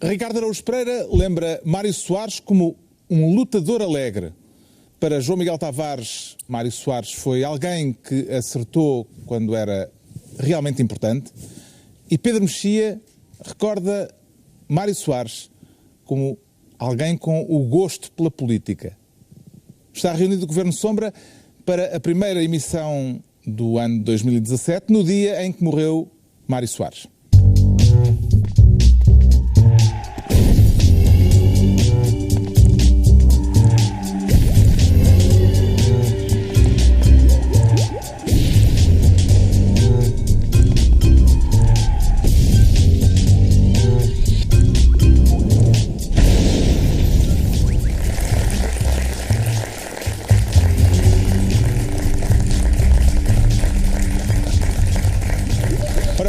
Ricardo Araújo Pereira lembra Mário Soares como um lutador alegre. Para João Miguel Tavares, Mário Soares foi alguém que acertou quando era realmente importante. E Pedro Mexia recorda Mário Soares como alguém com o gosto pela política. Está reunido o Governo Sombra para a primeira emissão do ano 2017, no dia em que morreu Mário Soares.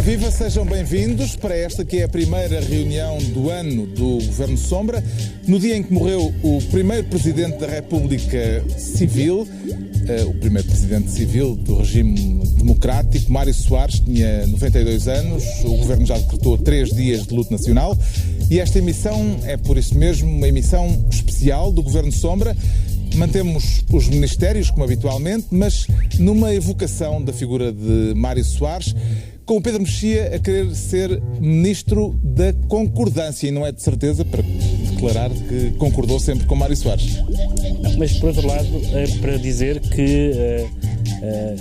Viva, sejam bem-vindos para esta que é a primeira reunião do ano do Governo Sombra, no dia em que morreu o primeiro Presidente da República Civil, o primeiro Presidente Civil do regime democrático, Mário Soares, tinha 92 anos, o Governo já decretou 3 dias de luto nacional e esta emissão é por isso mesmo uma emissão especial do Governo Sombra. Mantemos os ministérios como habitualmente, mas numa evocação da figura de Mário Soares, com o Pedro Mexia a querer ser Ministro da Concordância, e não é de certeza para declarar que concordou sempre com Mário Soares. Não, mas, por outro lado, é para dizer que,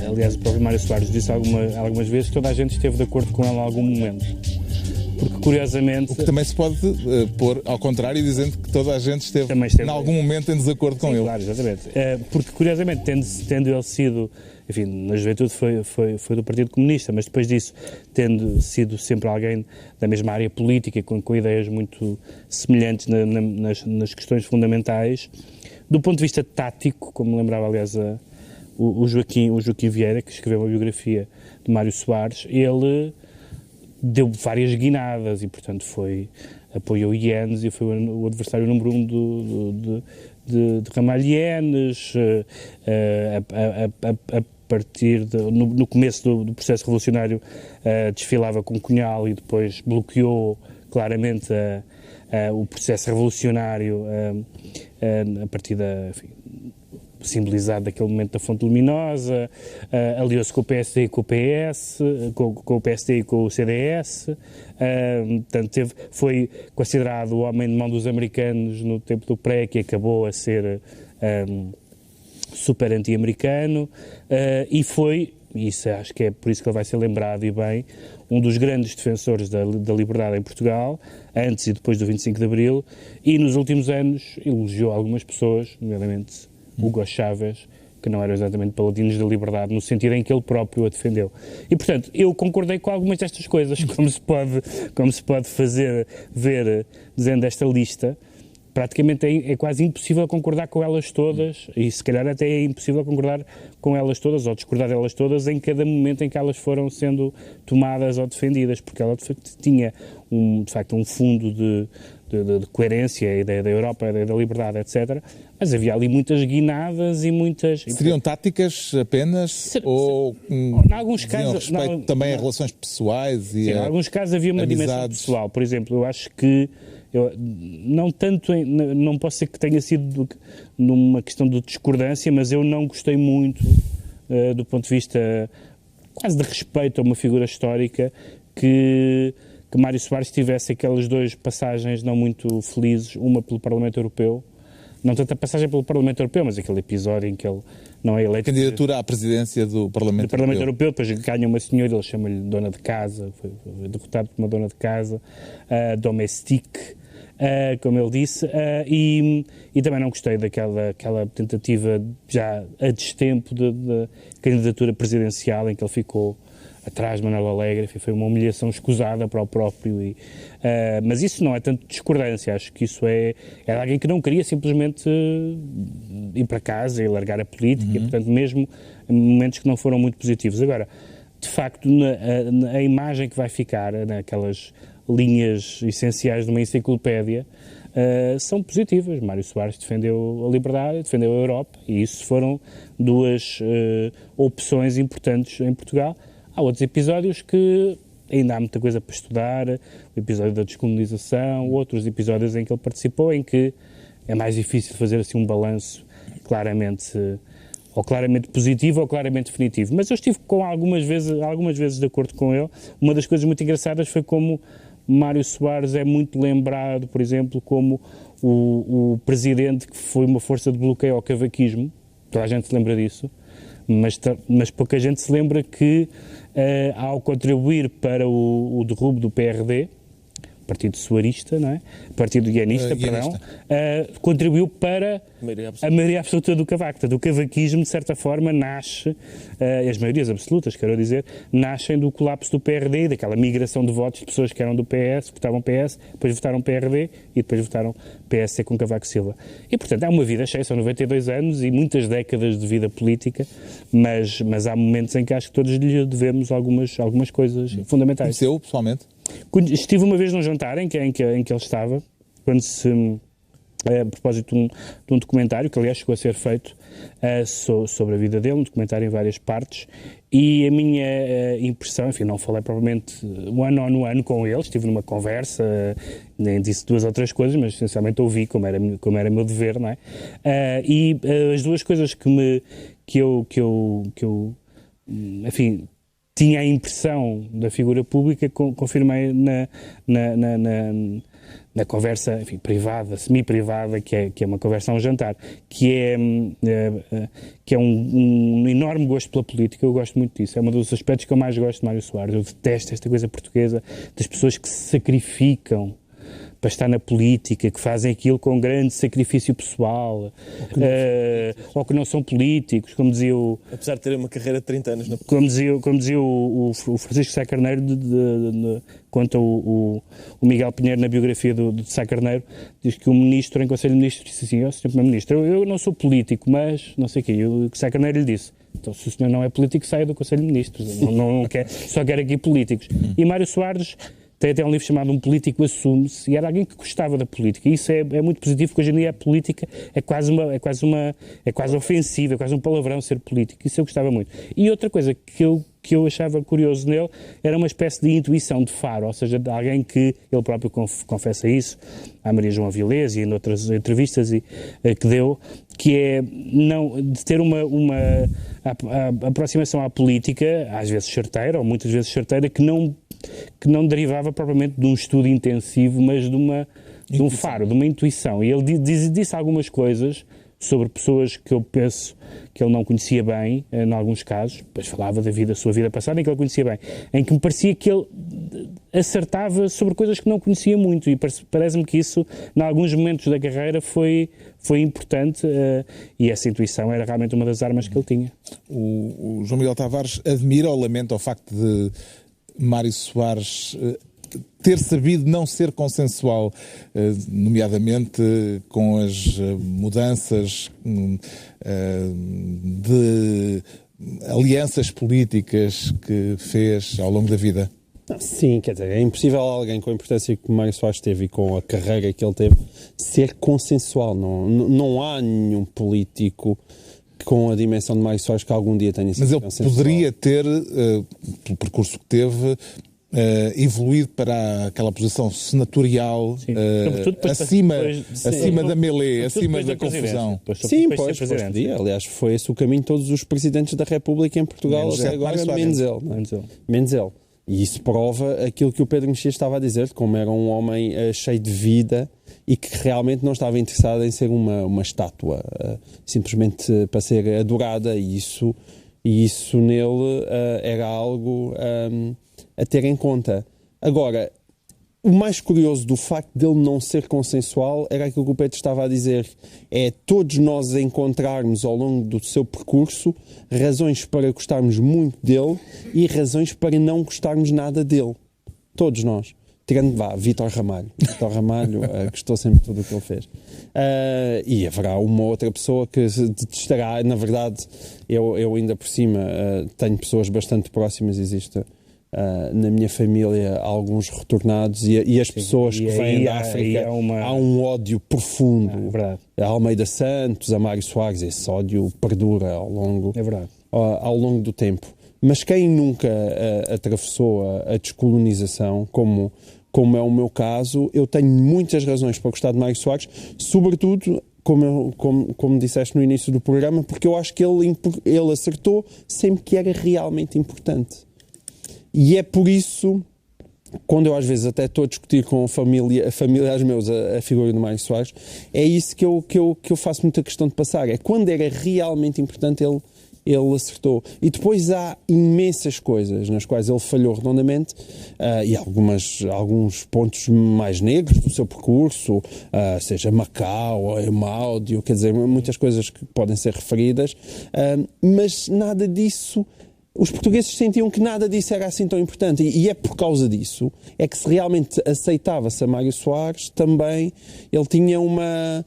aliás, o próprio Mário Soares disse algumas vezes que toda a gente esteve de acordo com ele em algum momento. Porque, curiosamente... O que também se pode pôr ao contrário, dizendo que toda a gente esteve em algum momento em desacordo com ele. Claro, exatamente. Porque, curiosamente, tendo ele sido... Enfim, na juventude foi do Partido Comunista, mas depois disso, tendo sido sempre alguém da mesma área política, com ideias muito semelhantes nas questões fundamentais, do ponto de vista tático, como lembrava, aliás, o Joaquim Vieira, que escreveu a biografia de Mário Soares, ele deu várias guinadas e, portanto, apoiou Ienes e foi o adversário número 1 de Ramalhianes, a partir no começo do processo revolucionário desfilava com Cunhal e depois bloqueou claramente o processo revolucionário a partir simbolizado daquele momento da Fonte Luminosa, aliou-se com o PSD e com o PS, com o PSD e com o CDS, portanto, foi considerado o homem de mão dos americanos no tempo do pré, que acabou a ser super anti-americano, e foi, isso acho que é por isso que ele vai ser lembrado e bem, um dos grandes defensores da liberdade em Portugal, antes e depois do 25 de Abril, e nos últimos anos elogiou algumas pessoas, nomeadamente Hugo Chávez, que não eram exatamente paladinos da liberdade, no sentido em que ele próprio a defendeu. E, portanto, eu concordei com algumas destas coisas, como se pode ver dizendo esta lista. Praticamente é quase impossível concordar com elas todas, e se calhar até é impossível concordar com elas todas, ou discordar delas todas, em cada momento em que elas foram sendo tomadas ou defendidas, porque ela, de facto, tinha um fundo de coerência, a ideia da Europa, a ideia da liberdade, etc. Mas havia ali muitas guinadas e muitas... Seriam táticas apenas? Ou em alguns casos... respeito também a relações pessoais e sim, em alguns casos havia uma dimensão pessoal. Por exemplo, eu acho que não posso dizer que tenha sido numa questão de discordância, mas eu não gostei muito do ponto de vista quase de respeito a uma figura histórica que Mário Soares tivesse aquelas 2 passagens não muito felizes, uma pelo Parlamento Europeu, não tanto a passagem pelo Parlamento Europeu, mas aquele episódio em que ele não é eleito... Candidatura à presidência do Parlamento Europeu, depois ganha uma senhora, ele chama-lhe dona de casa, foi derrotado por uma dona de casa, domestique, como ele disse, e também não gostei daquela tentativa já a destempo de candidatura presidencial em que ele ficou atrás de Manuel Alegre, foi uma humilhação escusada para o próprio, mas isso não é tanto discordância, acho que isso é alguém que não queria simplesmente ir para casa e largar a política, e, portanto, mesmo em momentos que não foram muito positivos. Agora, de facto, a imagem que vai ficar naquelas linhas essenciais de uma enciclopédia são positivas. Mário Soares defendeu a liberdade, defendeu a Europa, e isso foram 2 opções importantes em Portugal. Há outros episódios que ainda há muita coisa para estudar, o episódio da descolonização, outros episódios em que ele participou, em que é mais difícil fazer assim um balanço claramente positivo ou claramente definitivo. Mas eu estive algumas vezes de acordo com ele. Uma das coisas muito engraçadas foi como Mário Soares é muito lembrado, por exemplo, como o presidente que foi uma força de bloqueio ao cavaquismo. Toda a gente se lembra disso, mas pouca gente se lembra que, ao contribuir para o derrubo do PRD, Partido Soarista, não é? Partido Guianista, perdão, contribuiu para a maioria absoluta do Cavaco. Portanto, o cavaquismo, de certa forma, nasce, as maiorias absolutas, quero dizer, nascem do colapso do PRD, daquela migração de votos de pessoas que eram do PS, votavam PS, depois votaram PRD e depois votaram PSD com Cavaco Silva. E, portanto, é uma vida cheia, são 92 anos e muitas décadas de vida política, mas há momentos em que acho que todos lhe devemos algumas coisas fundamentais. Conheceu, pessoalmente? Estive uma vez num jantar em que ele estava, quando a propósito de um documentário, que aliás chegou a ser feito sobre a vida dele, um documentário em várias partes, e a minha impressão, enfim, não falei provavelmente one on one com ele, estive numa conversa, nem disse 2 ou 3 coisas, mas essencialmente ouvi, como era meu dever, não é? E as duas coisas que eu enfim, tinha a impressão da figura pública, confirmei na conversa, enfim, privada, semi-privada, que é uma conversa a um jantar, que é um enorme gosto pela política. Eu gosto muito disso, é um dos aspectos que eu mais gosto de Mário Soares. Eu detesto esta coisa portuguesa das pessoas que se sacrificam para estar na política, que fazem aquilo com grande sacrifício pessoal, ou que não são políticos, como dizia o... Apesar de terem uma carreira de 30 anos. Como dizia o Francisco Sá Carneiro, conta o Miguel Pinheiro na biografia do Sá Carneiro, diz que o ministro, em Conselho de Ministros, disse assim: Sr. Primeiro-Ministro, eu não sou político, mas não sei o quê. E o Sá Carneiro lhe disse: então, se o senhor não é político, saia do Conselho de Ministros, não quer, só quer aqui políticos. E Mário Soares tem até um livro chamado Um Político Assume-se, e era alguém que gostava da política. E isso é muito positivo, porque hoje em dia a política é quase ofensiva, é quase um palavrão ser político. Isso eu gostava muito. E outra coisa que eu achava curioso nele era uma espécie de intuição de faro, ou seja, de alguém que, ele próprio confessa isso, à Maria João Avilés e em outras entrevistas que deu, que é de ter uma aproximação à política, às vezes certeira, ou muitas vezes certeira, que não derivava propriamente de um estudo intensivo, mas de um faro, de uma intuição. E ele disse algumas coisas sobre pessoas que eu penso que ele não conhecia bem, em alguns casos, depois falava da sua vida passada, em que ele conhecia bem, em que me parecia que ele acertava sobre coisas que não conhecia muito, e parece-me que isso, em alguns momentos da carreira, foi importante, e essa intuição era realmente uma das armas que ele tinha. O João Miguel Tavares admira ou lamenta o facto de Mário Soares ter sabido não ser consensual, nomeadamente com as mudanças de alianças políticas que fez ao longo da vida? Sim, quer dizer, é impossível alguém com a importância que Mário Soares teve e com a carreira que ele teve ser consensual. Não há nenhum político com a dimensão de Mário Soares que algum dia tenha sido consensual. Mas ele poderia ter, pelo percurso que teve, evoluído para aquela posição senatorial, acima da mêlée, acima da confusão. Sim, pois podia. Aliás, foi esse o caminho de todos os presidentes da República em Portugal, até agora, Menzel. E isso prova aquilo que o Pedro Mexia estava a dizer, de como era um homem cheio de vida e que realmente não estava interessado em ser uma estátua, simplesmente para ser adorada, e isso nele era algo a ter em conta. Agora, o mais curioso do facto dele não ser consensual era aquilo que o Pedro estava a dizer, é todos nós encontrarmos ao longo do seu percurso razões para gostarmos muito dele e razões para não gostarmos nada dele. Todos nós. Tirando, Vítor Ramalho. Vítor Ramalho gostou sempre de tudo o que ele fez. E haverá uma outra pessoa que estará, na verdade, eu ainda por cima tenho pessoas bastante próximas, existe na minha família alguns retornados e as pessoas que vêm da África, há um ódio profundo a Almeida Santos, a Mário Soares, esse ódio perdura ao longo do tempo. Mas quem nunca atravessou a descolonização, como é o meu caso, eu tenho muitas razões para gostar de Mário Soares, sobretudo, como disseste no início do programa, porque eu acho que ele acertou sempre que era realmente importante. E é por isso, quando eu às vezes até estou a discutir com familiares meus a figura do Mário Soares, é isso que eu faço muita questão de passar. É quando era realmente importante ele acertou. E depois há imensas coisas nas quais ele falhou redondamente e alguns pontos mais negros do seu percurso, seja Macau, Emáudio, quer dizer, muitas coisas que podem ser referidas, mas nada disso... Os portugueses sentiam que nada disso era assim tão importante e é por causa disso é que se realmente aceitava-se a Mário Soares, também ele tinha uma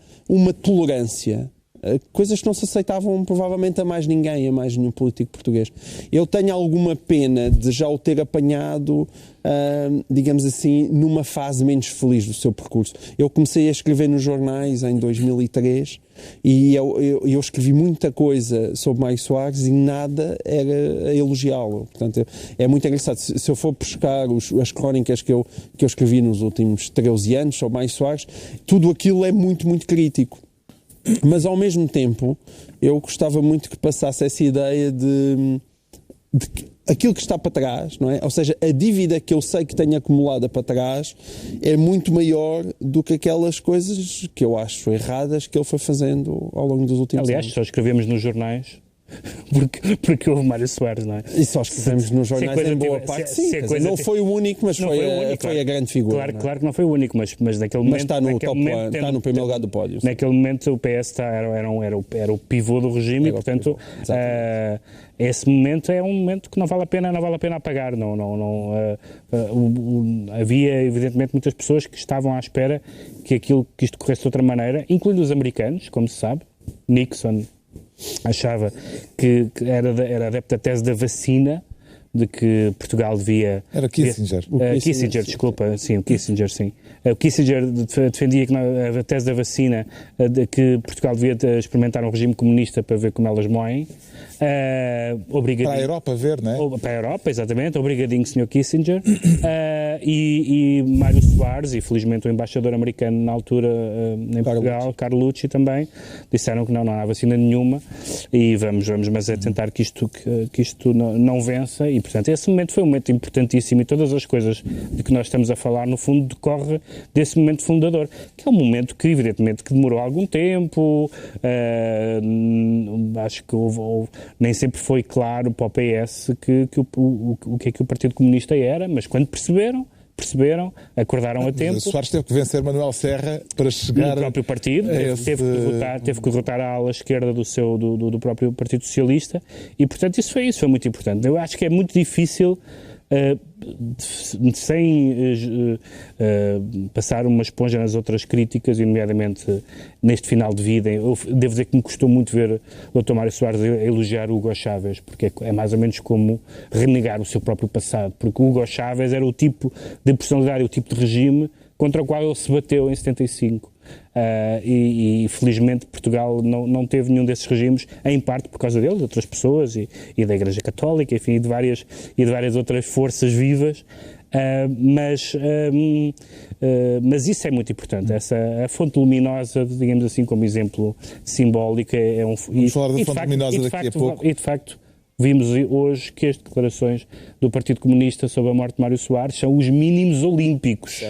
tolerância. Coisas que não se aceitavam provavelmente a mais ninguém, a mais nenhum político português. Eu tenho alguma pena de já o ter apanhado, digamos assim, numa fase menos feliz do seu percurso. Eu comecei a escrever nos jornais em 2003 e eu escrevi muita coisa sobre Mário Soares e nada era a elogiá-lo. Portanto, é muito engraçado. Se eu for buscar as crónicas que eu escrevi nos últimos 13 anos sobre Mário Soares, tudo aquilo é muito, muito crítico. Mas, ao mesmo tempo, eu gostava muito que passasse essa ideia de aquilo que está para trás, não é? Ou seja, a dívida que eu sei que tenho acumulada para trás é muito maior do que aquelas coisas que eu acho erradas que ele foi fazendo ao longo dos últimos anos. Aliás, só escrevemos nos jornais... Porque houve Mário Soares, não é? E só escrevemos nos jornais em boa parte, sim. Não foi o único, mas foi a grande figura. Claro que não foi o único, mas naquele momento... Mas está no top 1, está no primeiro lugar do pódio. Naquele momento o PS era o pivô do regime e, portanto, esse momento é um momento que não vale a pena apagar. Havia, evidentemente, muitas pessoas que estavam à espera que isto corresse de outra maneira, incluindo os americanos, como se sabe. Nixon achava que era adepto da tese da vacina, de que Portugal devia... Era Kissinger. Kissinger, desculpa, sim, o Kissinger, sim. O Kissinger defendia que a tese da vacina, de que Portugal devia experimentar um regime comunista para ver como elas moem. Para a Europa ver, não é? Para a Europa, exatamente. Obrigadinho, Sr. Kissinger. E Mário Soares, e felizmente o embaixador americano na altura em Portugal, Carlucci também, disseram que não há vacina nenhuma e vamos mas é tentar que isto não vença. E, portanto, esse momento foi um momento importantíssimo e todas as coisas de que nós estamos a falar, no fundo, decorre desse momento fundador, que é um momento que, evidentemente, que demorou algum tempo, acho que nem sempre foi claro para o PS o que é que o Partido Comunista era, mas quando perceberam, acordaram a tempo. Soares teve que vencer Manuel Serra para chegar... No próprio partido, teve que derrotar a ala esquerda do próprio Partido Socialista e, portanto, isso foi muito importante. Eu acho que é muito difícil, sem passar uma esponja nas outras críticas, nomeadamente neste final de vida. Eu devo dizer que me custou muito ver o Dr. Mário Soares elogiar o Hugo Chávez, porque é mais ou menos como renegar o seu próprio passado, porque o Hugo Chávez era o tipo de personalidade, o tipo de regime contra o qual ele se bateu em 75. E felizmente Portugal não teve nenhum desses regimes, em parte por causa dele, de outras pessoas e da Igreja Católica, enfim, e de várias outras forças vivas, mas isso é muito importante. A fonte luminosa, digamos assim, como exemplo simbólico, Vamos falar da fonte luminosa daqui a pouco. E de facto vimos hoje que as declarações do Partido Comunista sobre a morte de Mário Soares são os mínimos olímpicos.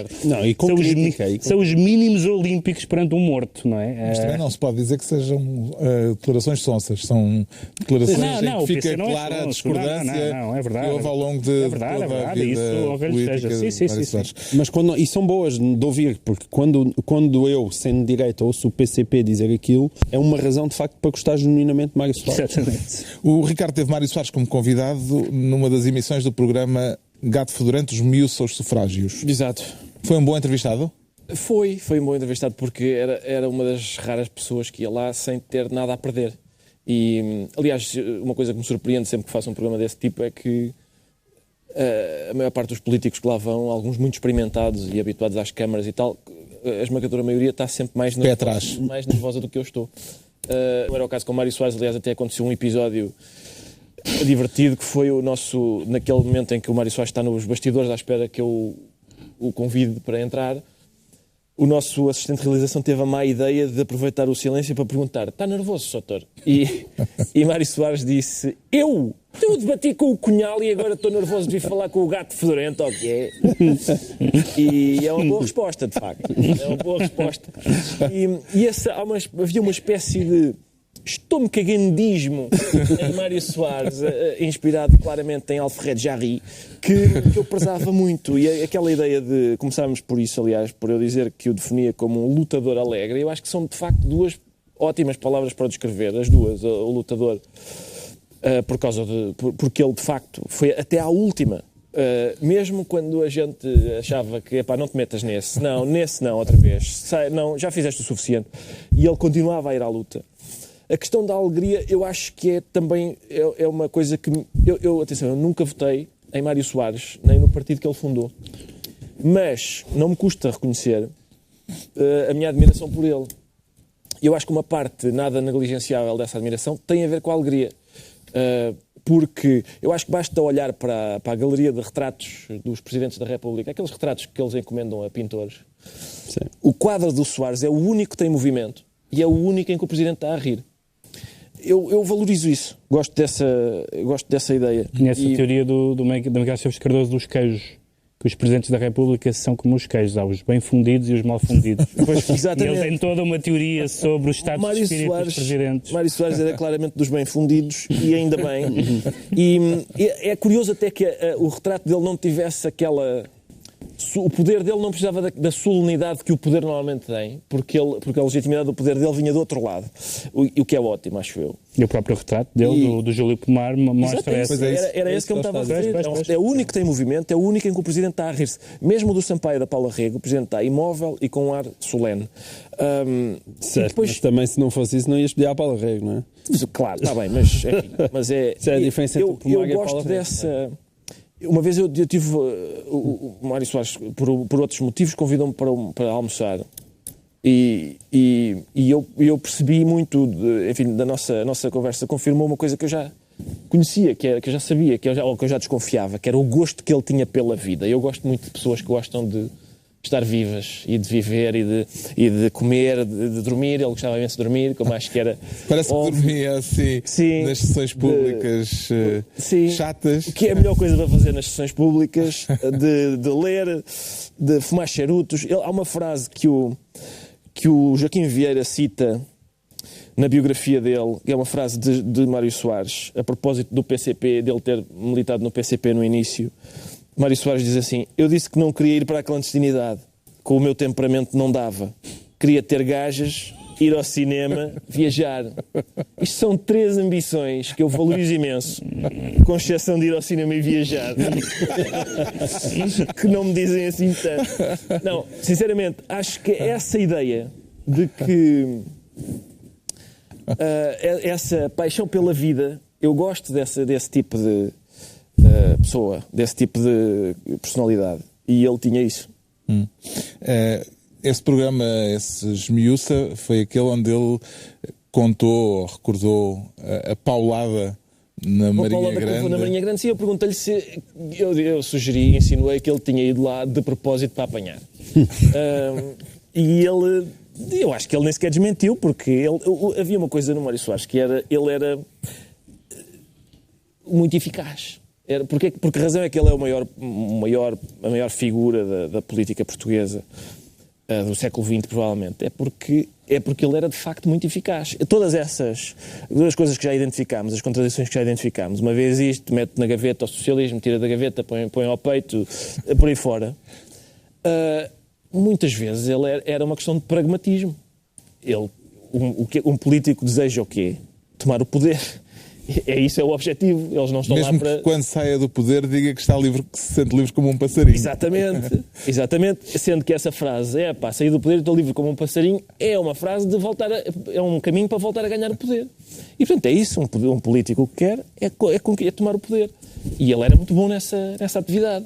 São os mínimos olímpicos perante um morto, não é? Mas também não se pode dizer que sejam declarações sonsas. São declarações em que fica clara a discordância é verdade, que houve ao longo de toda a vida política. Sim. Mas e são boas de ouvir, porque quando eu, sendo de direita, ouço o PCP dizer aquilo, é uma razão de facto para gostar genuinamente de Mário Soares. Exatamente. O Ricardo teve Mário Soares como convidado numa das emissões do programa Gato Fedorento, esmiuça os sufrágios. Exato. Foi um bom entrevistado? Foi um bom entrevistado porque era uma das raras pessoas que ia lá sem ter nada a perder. E, aliás, uma coisa que me surpreende sempre que faço um programa desse tipo é que a maior parte dos políticos que lá vão, alguns muito experimentados e habituados às câmaras e tal, a esmagadora maioria está sempre mais nervosa do que eu estou. Não era o caso com Mário Soares, aliás, até aconteceu um episódio divertido, que foi o nosso, naquele momento em que o Mário Soares está nos bastidores à espera que eu o convide para entrar, o nosso assistente de realização teve a má ideia de aproveitar o silêncio para perguntar: está nervoso, Soutor? E Mário Soares disse: Eu debati com o Cunhal e agora estou nervoso de vir falar com o gato fedorento, ou o que é? E é uma boa resposta, de facto. É uma boa resposta. Havia uma espécie de estomacagandismo em Mário Soares, inspirado claramente em Alfred Jarry, que eu prezava muito. E aquela ideia de... Começámos por isso, aliás, por eu dizer que o definia como um lutador alegre. Eu acho que são, de facto, duas ótimas palavras para o descrever. As duas. O lutador, porque ele, de facto, foi até à última. Mesmo quando a gente achava que não te metas nesse não, outra vez, não, já fizeste o suficiente, e ele continuava a ir à luta. A questão da alegria, eu acho que é também uma coisa que atenção, eu nunca votei em Mário Soares, nem no partido que ele fundou, mas não me custa reconhecer a minha admiração por ele. Eu acho que uma parte nada negligenciável dessa admiração tem a ver com a alegria. Porque eu acho que basta olhar para a galeria de retratos dos Presidentes da República, aqueles retratos que eles encomendam a pintores. Sim. O quadro do Soares é o único que tem movimento e é o único em que o Presidente está a rir. Eu valorizo isso, gosto dessa ideia. Conhece a teoria do Miguel Esteves Cardoso dos queijos, que os Presidentes da República são como os queijos, há os bem fundidos e os mal fundidos. Pois, exatamente. E ele tem toda uma teoria sobre o estado de espírito dos Presidentes. Mário Soares era claramente dos bem fundidos, e ainda bem. E é curioso até que o retrato dele não tivesse aquela... O poder dele não precisava da solenidade que o poder normalmente tem, porque a legitimidade do poder dele vinha do outro lado. O que é ótimo, acho eu. E o próprio retrato dele, do Júlio Pomar, mostra essa... Era esse que eu me estava a referir. É o único que tem movimento, é o único em que o Presidente está a rir-se. Mesmo do Sampaio e da Paula Rego, o Presidente está imóvel e com um ar solene. Certo, depois... mas também se não fosse isso não ia escolher a Paula Rego, não é? Claro, está bem, mas é... Isso é a diferença entre o Pomar e a Paula Rego. Eu gosto dessa... Uma vez eu tive... O Mário Soares, por outros motivos, convidou-me para almoçar. E eu percebi muito, da nossa conversa, confirmou uma coisa que eu já conhecia, que eu já sabia, que eu já desconfiava, que era o gosto que ele tinha pela vida. Eu gosto muito de pessoas que gostam de estar vivas e de viver e de comer, de dormir. Ele gostava imenso de dormir, como acho que era... Parece que dormia assim, sim, nas sessões públicas chatas. O que é a melhor coisa para fazer nas sessões públicas? De ler, de fumar charutos. Há uma frase que o Joaquim Vieira cita na biografia dele, que é uma frase de Mário Soares, a propósito do PCP, dele ter militado no PCP no início. Mário Soares diz assim: eu disse que não queria ir para a clandestinidade, com o meu temperamento não dava. Queria ter gajas, ir ao cinema, viajar. Isto são 3 ambições que eu valorizo imenso, com exceção de ir ao cinema e viajar, que não me dizem assim tanto. Não, sinceramente, acho que essa ideia de que essa paixão pela vida, eu gosto desse tipo de pessoa, desse tipo de personalidade, e ele tinha isso. Esse programa, esse Esmiuça, foi aquele onde ele contou, recordou a paulada na Marinha Grande. Na Marinha Grande, sim, eu perguntei-lhe se... Eu sugeri, insinuei que ele tinha ido lá de propósito para apanhar. E ele... Eu acho que ele nem sequer desmentiu, porque havia uma coisa no Mário Soares, que era... Ele era muito eficaz. Por que razão é que ele é a maior figura da política portuguesa do século XX, provavelmente? É porque ele era, de facto, muito eficaz. Todas essas duas coisas que já identificámos, as contradições que já identificámos, uma vez isto, mete na gaveta o socialismo, tira da gaveta, põe ao peito, por aí fora. Muitas vezes ele era uma questão de pragmatismo. Um político deseja o quê? Tomar o poder. Isso é o objetivo. Eles não estão mesmo lá para... que quando saia do poder diga que está livre, que se sente livre como um passarinho. Exatamente. Sendo que essa frase sair do poder, estou livre como um passarinho, é uma frase de voltar é um caminho para voltar a ganhar o poder. E portanto é isso, um político que quer é tomar o poder. E ele era muito bom nessa atividade.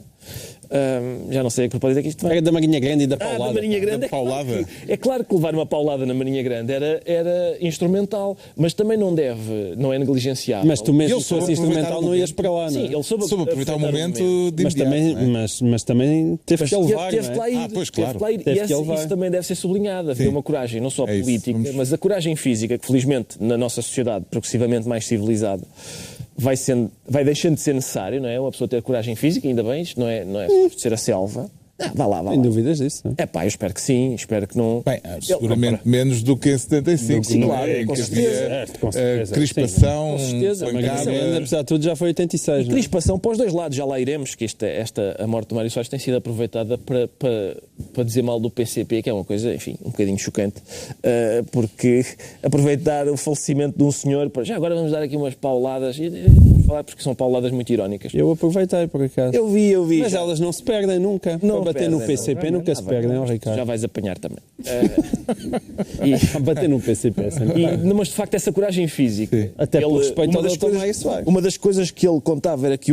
já não sei a que propósito é que isto vai. Era da Marinha Grande e da paulada. Da Marinha Grande, é claro que levar uma paulada na Marinha Grande era instrumental, mas também não é negligenciável. Mas tu mesmo, se fosse instrumental, não ias para lá, não é? Sim, ele soube aproveitar o momento de mas também, mas também teve que levar, teve que lá ir. Pois, claro. Isso também deve ser sublinhado. Havia uma coragem, não só política, mas a coragem física, que felizmente na nossa sociedade progressivamente mais civilizada vai deixando de ser necessário, não é? Uma pessoa ter coragem física, ainda bem, isto não é ser a selva. Vá lá. Sem dúvidas disso, não é? Eu espero que sim, espero que não... Bem, seguramente menos do que em 75. Sim, claro, com certeza. Crispação, com certeza. Apesar de tudo, já foi 86. Crispação para os dois lados, já lá iremos, que a morte do Mário Soares tem sido aproveitada para dizer mal do PCP, que é uma coisa, enfim, um bocadinho chocante, porque aproveitar o falecimento de um senhor, já agora vamos dar aqui umas pauladas, e vamos falar porque são pauladas muito irónicas. Eu aproveitei, por acaso. Eu vi. Mas elas não se perdem nunca. Não bater no PCP nunca se perdem, Ricardo. Já vais apanhar também. Bater no PCP sempre. Mas de facto essa coragem física. Sim. Até por respeito ao Dr. Mário Soares. Uma das coisas que ele contava era que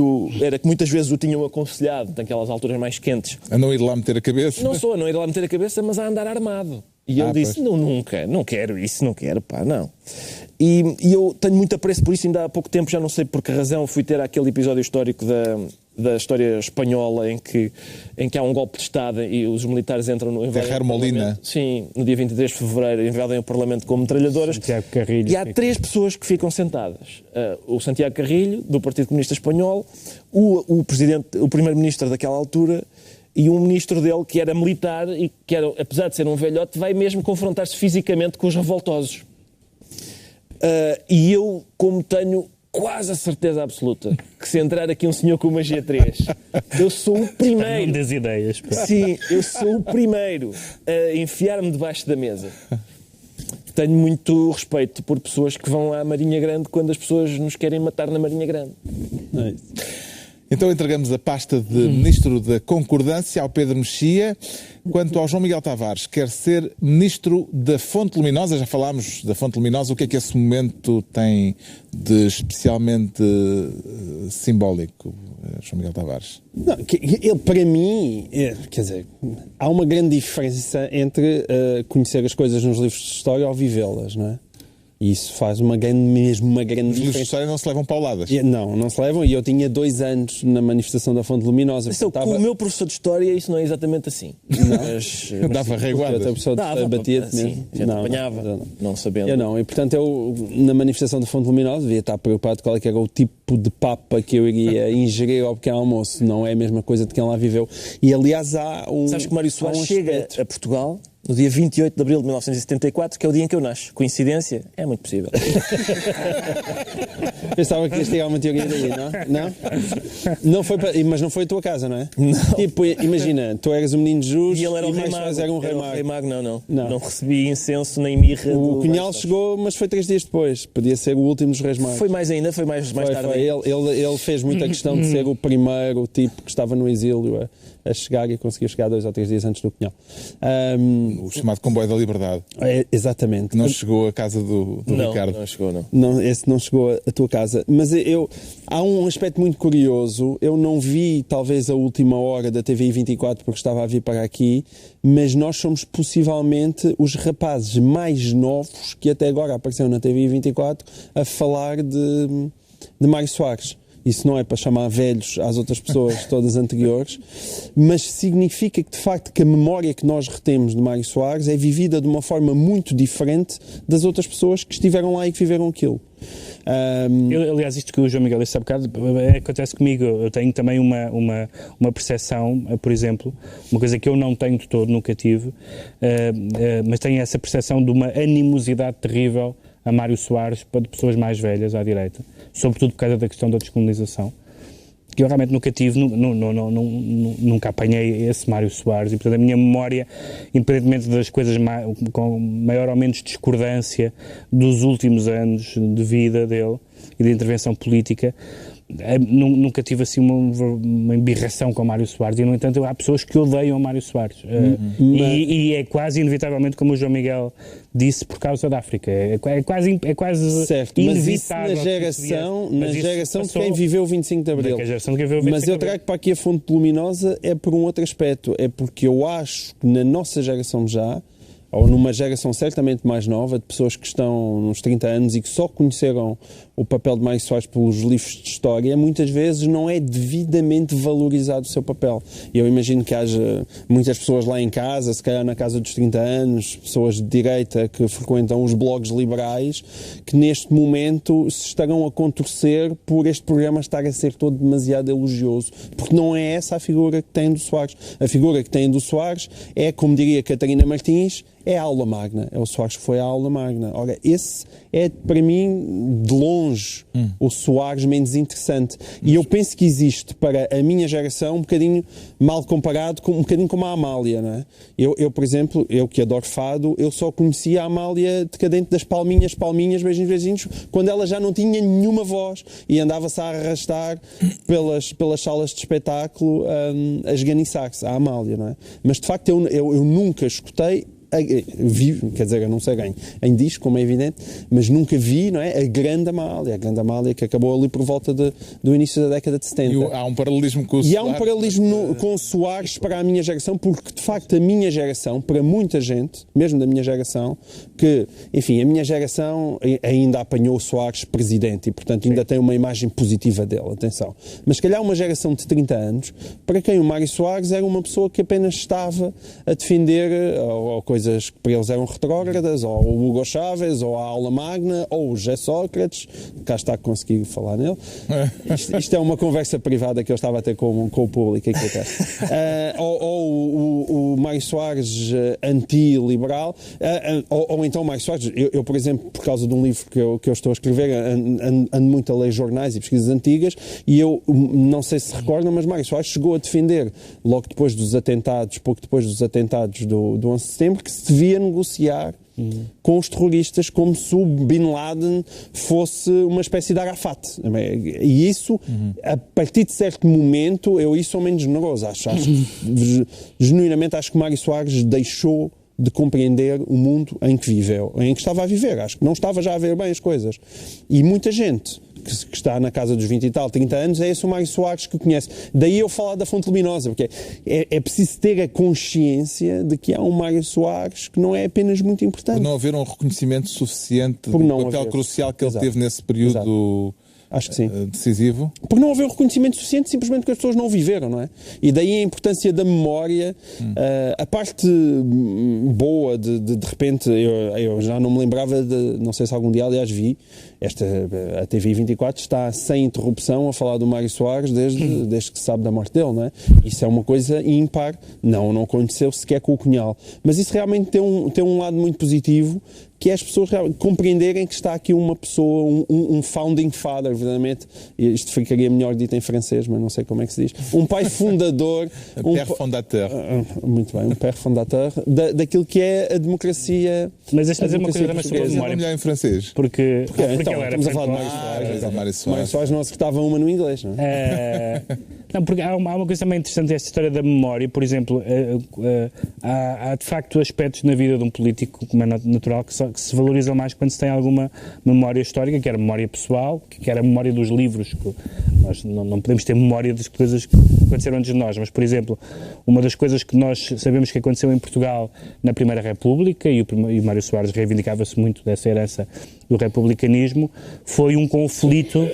muitas vezes o tinham aconselhado, naquelas alturas mais quentes. A não ir lá meter a cabeça? Não só a não ir lá meter a cabeça, mas a andar armado. E ele disse, não quero isso, não. E eu tenho muito apreço por isso, ainda há pouco tempo, já não sei por que razão, fui ter aquele episódio histórico da história espanhola em que há um golpe de Estado e os militares entram no Ferrer Molina. Sim, no dia 23 de fevereiro invadem o Parlamento com metralhadoras. Santiago Carrilho. E há 3 pessoas que ficam sentadas. O Santiago Carrilho, do Partido Comunista Espanhol, o primeiro-ministro daquela altura e um ministro dele que era militar e que, apesar de ser um velhote, vai mesmo confrontar-se fisicamente com os revoltosos. E eu, como tenho quase a certeza absoluta que se entrar aqui um senhor com uma G3, eu sou o primeiro. Das ideias. Pá. Sim, eu sou o primeiro a enfiar-me debaixo da mesa. Tenho muito respeito por pessoas que vão à Marinha Grande quando as pessoas nos querem matar na Marinha Grande. É isso. Então entregamos a pasta de Ministro da Concordância ao Pedro Mexia. Quanto ao João Miguel Tavares, quer ser Ministro da Fonte Luminosa. Já falámos da Fonte Luminosa. O que é que esse momento tem de especialmente simbólico, João Miguel Tavares? Não, ele, para mim, quer dizer, há uma grande diferença entre conhecer as coisas nos livros de história ou vivê-las, não é? E isso faz uma grande diferença. Os livros de história não se levam pauladas. Não se levam. E eu tinha 2 anos na manifestação da Fonte Luminosa. Com o meu professor de História, isso não é exatamente assim. Mas dava reguadas. O professor de História batia-te mesmo. Não, apanhava, não sabendo. Eu não. E, portanto, na manifestação da Fonte Luminosa, devia estar preocupado qual é que era o tipo de papa que eu iria ingerir ao pequeno almoço. Não é a mesma coisa de quem lá viveu. E, aliás, há um... Sabes que Mário Soares chega a Portugal no dia 28 de abril de 1974, que é o dia em que eu nasço. Coincidência? É muito possível. Pensava que ias tirar uma teoria daí, não? Não foi mas não foi a tua casa, não é? Não. Tipo, imagina, tu eras um menino justo e ele era o rei mago. Era um rei mago. Não recebi incenso nem mirra. O Cunhal chegou, mas foi 3 dias depois. Podia ser o último dos reis magos. Foi mais tarde. Ele fez muita questão de ser o primeiro tipo que estava no exílio a chegar e conseguiu chegar 2 ou 3 dias antes do Cunhal. O chamado Comboio da Liberdade. Exatamente. Não chegou à casa do Ricardo. Não chegou, não. Esse não chegou à tua casa. Mas há um aspecto muito curioso. Eu não vi, talvez, a última hora da TVI 24 porque estava a vir para aqui, mas nós somos possivelmente os rapazes mais novos que até agora apareceram na TVI 24 a falar de Mário Soares. Isso não é para chamar velhos às outras pessoas todas anteriores, mas significa que, de facto, que a memória que nós retemos de Mário Soares é vivida de uma forma muito diferente das outras pessoas que estiveram lá e que viveram aquilo. Aliás, isto que o João Miguel disse há bocado acontece comigo. Eu tenho também uma percepção, por exemplo, uma coisa que eu não tenho de todo, nunca tive, mas tenho essa percepção de uma animosidade terrível a Mário Soares para de pessoas mais velhas à direita, sobretudo por causa da questão da descolonização, que eu realmente nunca tive, nunca apanhei esse Mário Soares, e portanto a minha memória, independentemente das coisas com maior ou menos discordância dos últimos anos de vida dele e de intervenção política, nunca tive assim uma embirração com o Mário Soares, e no entanto há pessoas que odeiam o Mário Soares, e é quase inevitavelmente, como o João Miguel disse, por causa da África, é quase certo, inevitável. Mas na geração de quem viveu o 25 de Abril. Mas eu trago para aqui a fonte luminosa é por um outro aspecto, é porque eu acho que na nossa geração já, ou numa geração certamente mais nova, de pessoas que estão nos 30 anos e que só conheceram o papel de Mário Soares pelos livros de história, muitas vezes não é devidamente valorizado o seu papel. Eu imagino que haja muitas pessoas lá em casa, se calhar na casa dos 30 anos, pessoas de direita que frequentam os blogs liberais, que neste momento se estarão a contorcer por este programa estar a ser todo demasiado elogioso, porque não é essa a figura que tem do Soares. A figura que tem do Soares é, como diria Catarina Martins, é a aula magna. É o Soares que foi a aula magna. Ora, esse é, para mim, de longe, o Soares menos interessante. E eu penso que existe, para a minha geração, um bocadinho mal comparado, um bocadinho como a Amália, não é? Eu, por exemplo, eu que adoro fado, eu só conhecia a Amália decadente das palminhas, beijinhos, beijinhos, quando ela já não tinha nenhuma voz e andava-se a arrastar pelas salas de espetáculo a esganiçar-se, a Amália, não é? Mas, de facto, eu nunca escutei vi, quer dizer, eu não sei bem em disco, como é evidente, mas nunca vi, não é, a grande Amália que acabou ali por volta do início da década de 70. E há um paralelismo com o Soares. E há um paralelismo com o Soares para a minha geração, porque de facto a minha geração, para muita gente, mesmo da minha geração, que, enfim, a minha geração ainda apanhou o Soares presidente e, portanto, ainda tem uma imagem positiva dele, atenção. Mas se calhar uma geração de 30 anos, para quem o Mário Soares era uma pessoa que apenas estava a defender ou coisas que para eles eram retrógradas, ou o Hugo Chávez, ou a aula magna, ou o José Sócrates, cá está a conseguir falar nele. Isto é uma conversa privada que eu estava a ter com o público aqui até. Ou o Mário Soares anti-liberal, ou então o Mário Soares, eu, por exemplo, por causa de um livro que eu estou a escrever, ando muito a ler jornais e pesquisas antigas, e eu não sei se recordam, mas Mário Soares chegou a defender, logo depois dos atentados, pouco depois dos atentados do 11 de setembro, que se devia negociar com os terroristas como se o Bin Laden fosse uma espécie de Arafat. E isso, a partir de certo momento, eu isso sou menos generoso. Genuinamente acho que Mário Soares deixou de compreender o mundo em que viveu, em que estava a viver. Acho que não estava já a ver bem as coisas. E muita gente que está na casa dos 20 e tal, 30 anos, é esse o Mário Soares que conhece. Daí eu falar da fonte luminosa, porque é preciso ter a consciência de que há um Mário Soares que não é apenas muito importante. Por não haver um reconhecimento suficiente do papel crucial que ele teve nesse período. Acho que sim. Decisivo. Porque não houve um reconhecimento suficiente, simplesmente porque as pessoas não o viveram, não é? E daí a importância da memória. A parte boa de repente, eu já não me lembrava não sei se algum dia, aliás, vi, a TV 24 está sem interrupção a falar do Mário Soares desde que se sabe da morte dele, não é? Isso é uma coisa ímpar. Não aconteceu sequer com o Cunhal. Mas isso realmente tem um lado muito positivo, que é as pessoas compreenderem que está aqui uma pessoa, um founding father, verdadeiramente, isto ficaria melhor dito em francês, mas não sei como é que se diz, um pai fundador, père fondateur. Muito bem, um père fondateur daquilo que é a democracia. Mas deixa-me dizer uma coisa também sobre a memória. Melhor em francês. Porque então, ele era estamos a falar de Mário Soares. Mário Soares não acertava uma no inglês, não é? Não, porque há uma coisa também interessante desta história da memória. Por exemplo, há de facto aspectos na vida de um político, como é natural, que se valorizam mais quando se tem alguma memória histórica, que era memória pessoal, que era a memória dos livros. Nós não podemos ter memória das coisas que aconteceram antes de nós, mas, por exemplo, uma das coisas que nós sabemos que aconteceu em Portugal na Primeira República, e o Mário Soares reivindicava-se muito dessa herança do republicanismo, foi um conflito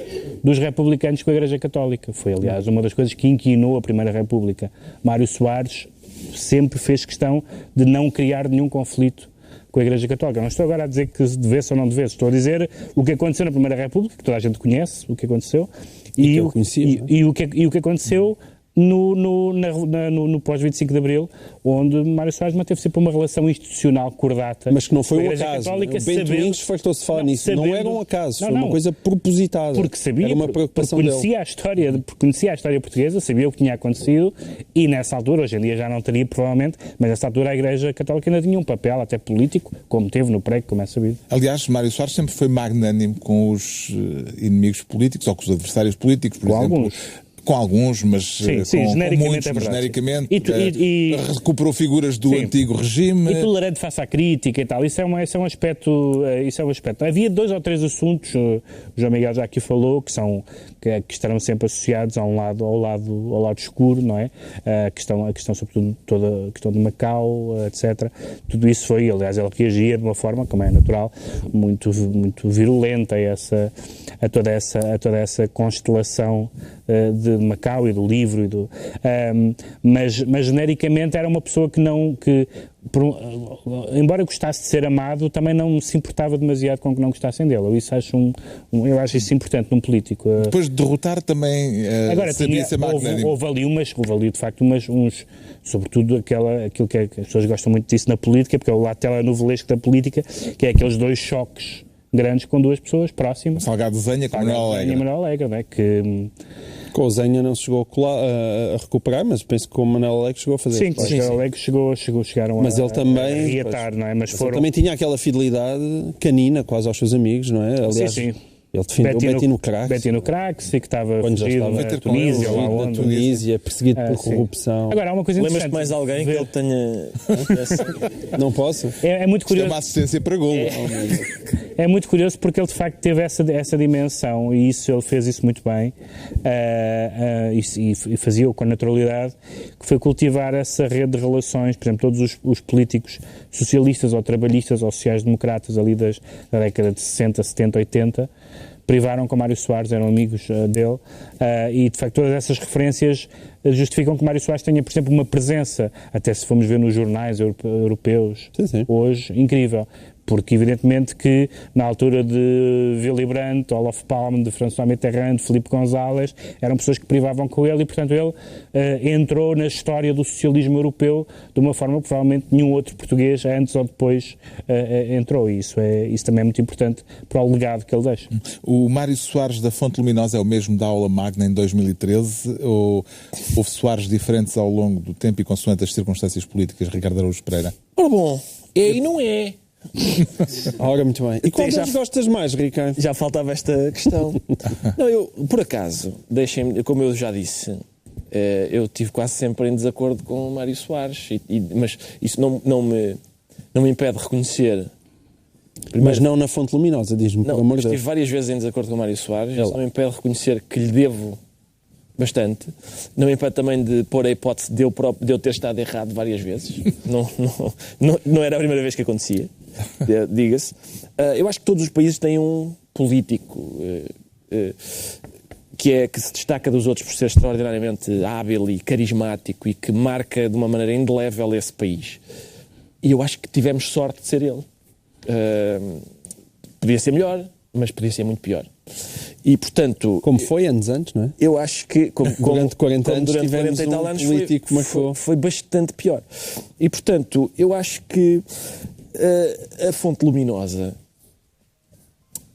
dos republicanos com a Igreja Católica. Foi, aliás, uma das coisas que inquinou a Primeira República. Mário Soares sempre fez questão de não criar nenhum conflito com a Igreja Católica. Não estou agora a dizer que devesse ou não devesse, estou a dizer o que aconteceu na Primeira República, que toda a gente conhece, o que aconteceu, e o que aconteceu no pós-25 de Abril, onde Mário Soares manteve sempre uma relação institucional cordata. Mas que não foi um acaso. O Bento Inges fartou-se de falar nisso. Não era um acaso, foi uma coisa propositada. Porque sabia, era uma preocupação porque conhecia a história portuguesa, sabia o que tinha acontecido e nessa altura, hoje em dia já não teria provavelmente, mas nessa altura a Igreja Católica ainda tinha um papel até político, como teve no prego, como é sabido. Aliás, Mário Soares sempre foi magnânime com os inimigos políticos ou com os adversários políticos, por exemplo. Com alguns, mas com muitos, genericamente. Recuperou figuras do antigo regime. E tolerante face à crítica e tal. Isso é um aspecto. Havia 2 ou 3 assuntos, o João Miguel já aqui falou, que estarão sempre associados ao lado escuro, não é? A questão sobretudo, toda a questão de Macau, etc. Tudo isso foi, aliás, ele reagia de uma forma, como é natural, muito, muito virulenta a toda essa constelação de Macau e do livro, mas genericamente era uma pessoa embora gostasse de ser amado, também não se importava demasiado com que não gostassem dele. Eu acho isso importante num político. Depois de derrotar também sabia ser magnânimo. Houve ali de facto uns sobretudo aquilo que as pessoas gostam muito disso na política, porque é o lado telenovelesco da política, que é aqueles 2 choques grandes com 2 pessoas próximas. Salgado Zenha com Manuel Alegre, não é? Que com o Zenha não se chegou a recuperar, mas penso que o Manuel Alegre chegou a fazer. Sim, o Manuel Alegre chegaram mas ele também, a reatar, não é? Mas ele também tinha aquela fidelidade canina quase aos seus amigos, não é? Aliás, sim. Ele defendeu Bettino Crax. Bettino Crax, que estava fugido na Tunísia, lá onde. Tunísia, perseguido por corrupção. Agora, há uma coisa interessante. Lembras-te mais alguém que ele tenha... Não posso? É muito curioso. É uma assistência para golo. É muito curioso porque ele, de facto, teve essa dimensão e ele fez isso muito bem e fazia-o com naturalidade, que foi cultivar essa rede de relações, por exemplo, todos os políticos socialistas ou trabalhistas ou sociais-democratas ali da década de 60, 70, 80, privaram com Mário Soares, eram amigos dele, e de facto todas essas referências justificam que Mário Soares tenha, por exemplo, uma presença, até se formos ver nos jornais europeus, sim. Hoje, incrível. Porque, evidentemente, que na altura de Willy Brandt, Olof Palme, de François Mitterrand, de Filipe González, eram pessoas que privavam com ele e, portanto, ele entrou na história do socialismo europeu de uma forma que provavelmente nenhum outro português, antes ou depois, entrou. E isso também é muito importante para o legado que ele deixa. O Mário Soares da Fonte Luminosa é o mesmo da Aula Magna em 2013 ou houve Soares diferentes ao longo do tempo e consoante as circunstâncias políticas, Ricardo Araújo Pereira? Ora bom, é e não é. Ora, muito bem. E qual deles gostas mais, Ricardo? Já faltava esta questão. Não, eu, por acaso, deixem-me, como eu já disse, eu estive quase sempre em desacordo com o Mário Soares, mas isso não me impede de reconhecer. Primeiro, mas não na Fonte Luminosa, diz-me, por amor de Deus. Estive várias vezes em desacordo com o Mário Soares, isso não me impede de reconhecer que lhe devo bastante. Não me impede também de pôr a hipótese de eu ter estado errado várias vezes. Não era a primeira vez que acontecia, diga-se. Eu acho que todos os países têm um político que se destaca dos outros por ser extraordinariamente hábil e carismático e que marca de uma maneira indelével esse país. E eu acho que tivemos sorte de ser ele. Podia ser melhor, mas podia ser muito pior. E, portanto... Como foi anos antes, não é? Eu acho que... Durante 40 anos tivemos um político, mas foi bastante pior. E, portanto, eu acho que a Fonte Luminosa,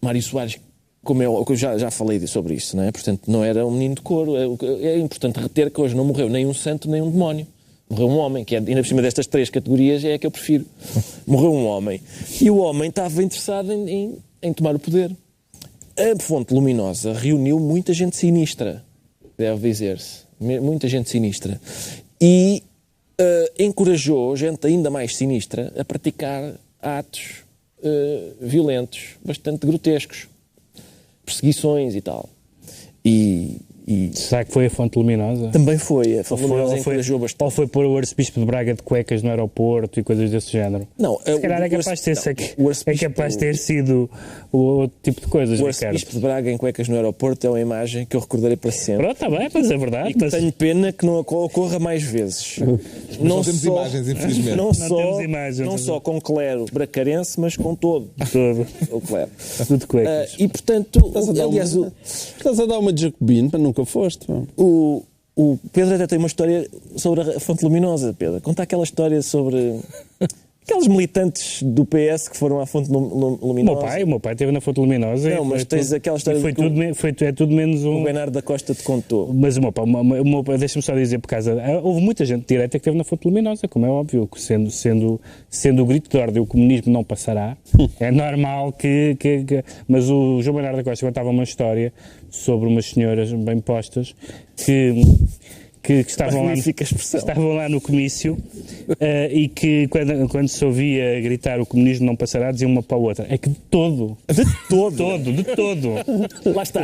Mário Soares, como eu já falei sobre isso, não é? Portanto, não era um menino de couro. É importante reter que hoje não morreu nem um santo, nem um demónio. Morreu um homem, que ainda por cima destas 3 categorias é a que eu prefiro. Morreu um homem. E o homem estava interessado em tomar o poder. A Fonte Luminosa reuniu muita gente sinistra, deve dizer-se. Muita gente sinistra. E encorajou gente ainda mais sinistra a praticar atos violentos, bastante grotescos. Perseguições e tal. Será que foi a Fonte Luminosa? Também foi. A Fonte Luminosa encorajou bastante. Ou foi pôr o arcebispo de Braga de cuecas no aeroporto e coisas desse género? Não. Se calhar é capaz de ter sido o outro tipo de coisas. O arcebispo de Braga em cuecas no aeroporto é uma imagem que eu recordarei para sempre. Pronto, está bem, mas é verdade. E que tenho pena que não ocorra mais vezes. Não temos imagens, infelizmente. Não só com o clero bracarense, mas com todo o clero. Tudo cuecas. E, portanto... Estás a dar uma jacobina para nunca foste. O O Pedro até tem uma história sobre a Fonte Luminosa, Pedro. Conta aquela história sobre aqueles militantes do PS que foram à Fonte Luminosa. O meu pai esteve na Fonte Luminosa. Não, mas tens aquela história é tudo menos um... O Bernardo da Costa te contou. Mas o meu pai, deixa-me só dizer, por causa... Houve muita gente de direita que esteve na Fonte Luminosa, como é óbvio, sendo o grito de ordem, o comunismo não passará. É normal que... Mas o João Bernardo da Costa contava uma história sobre umas senhoras bem postas que estavam lá no comício e que quando se ouvia gritar o comunismo não passará, diziam uma para a outra. É que de todo. Lá está.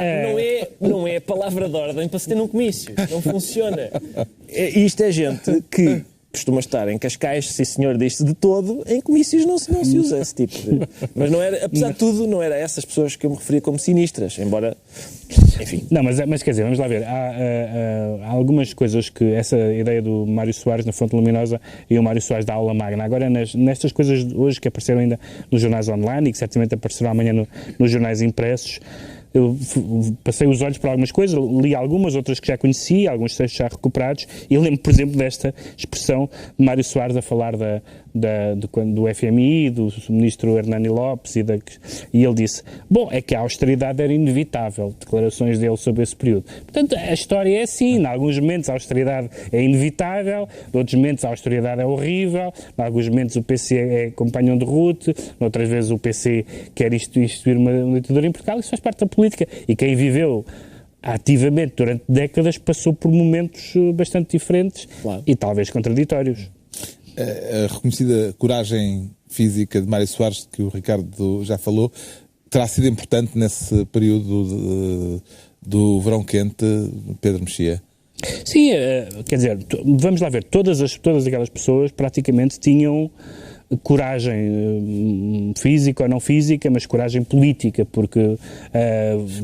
Não é palavra de ordem para se ter num comício. Não funciona. Isto é gente que costuma estar em Cascais, sim senhor, diz-se de todo, em comícios não se usa esse tipo de... Mas não era, apesar de tudo, não era essas pessoas que eu me referia como sinistras, embora... Enfim. Não, mas quer dizer, vamos lá ver, há algumas coisas que essa ideia do Mário Soares na Fonte Luminosa e o Mário Soares da aula magna, agora nestas coisas de hoje que apareceram ainda nos jornais online e que certamente aparecerão amanhã nos jornais impressos, eu passei os olhos para algumas coisas, li algumas, outras que já conheci, alguns textos já recuperados, e lembro, por exemplo, desta expressão de Mário Soares a falar do FMI, do ministro Hernani Lopes, e ele disse, bom, é que a austeridade era inevitável, declarações dele sobre esse período. Portanto, a história é assim, em alguns momentos a austeridade é inevitável, em outros momentos a austeridade é horrível, em alguns momentos o PC é companhão de Ruth, noutras vezes o PC quer instituir uma ditadura em Portugal, isso faz parte da política. E quem viveu ativamente durante décadas passou por momentos bastante diferentes, claro, e talvez contraditórios. A reconhecida coragem física de Mário Soares, que o Ricardo já falou, terá sido importante nesse período do verão quente, Pedro Mexia? Sim, quer dizer, vamos lá ver, todas aquelas pessoas praticamente tinham coragem física ou não física, mas coragem política, porque...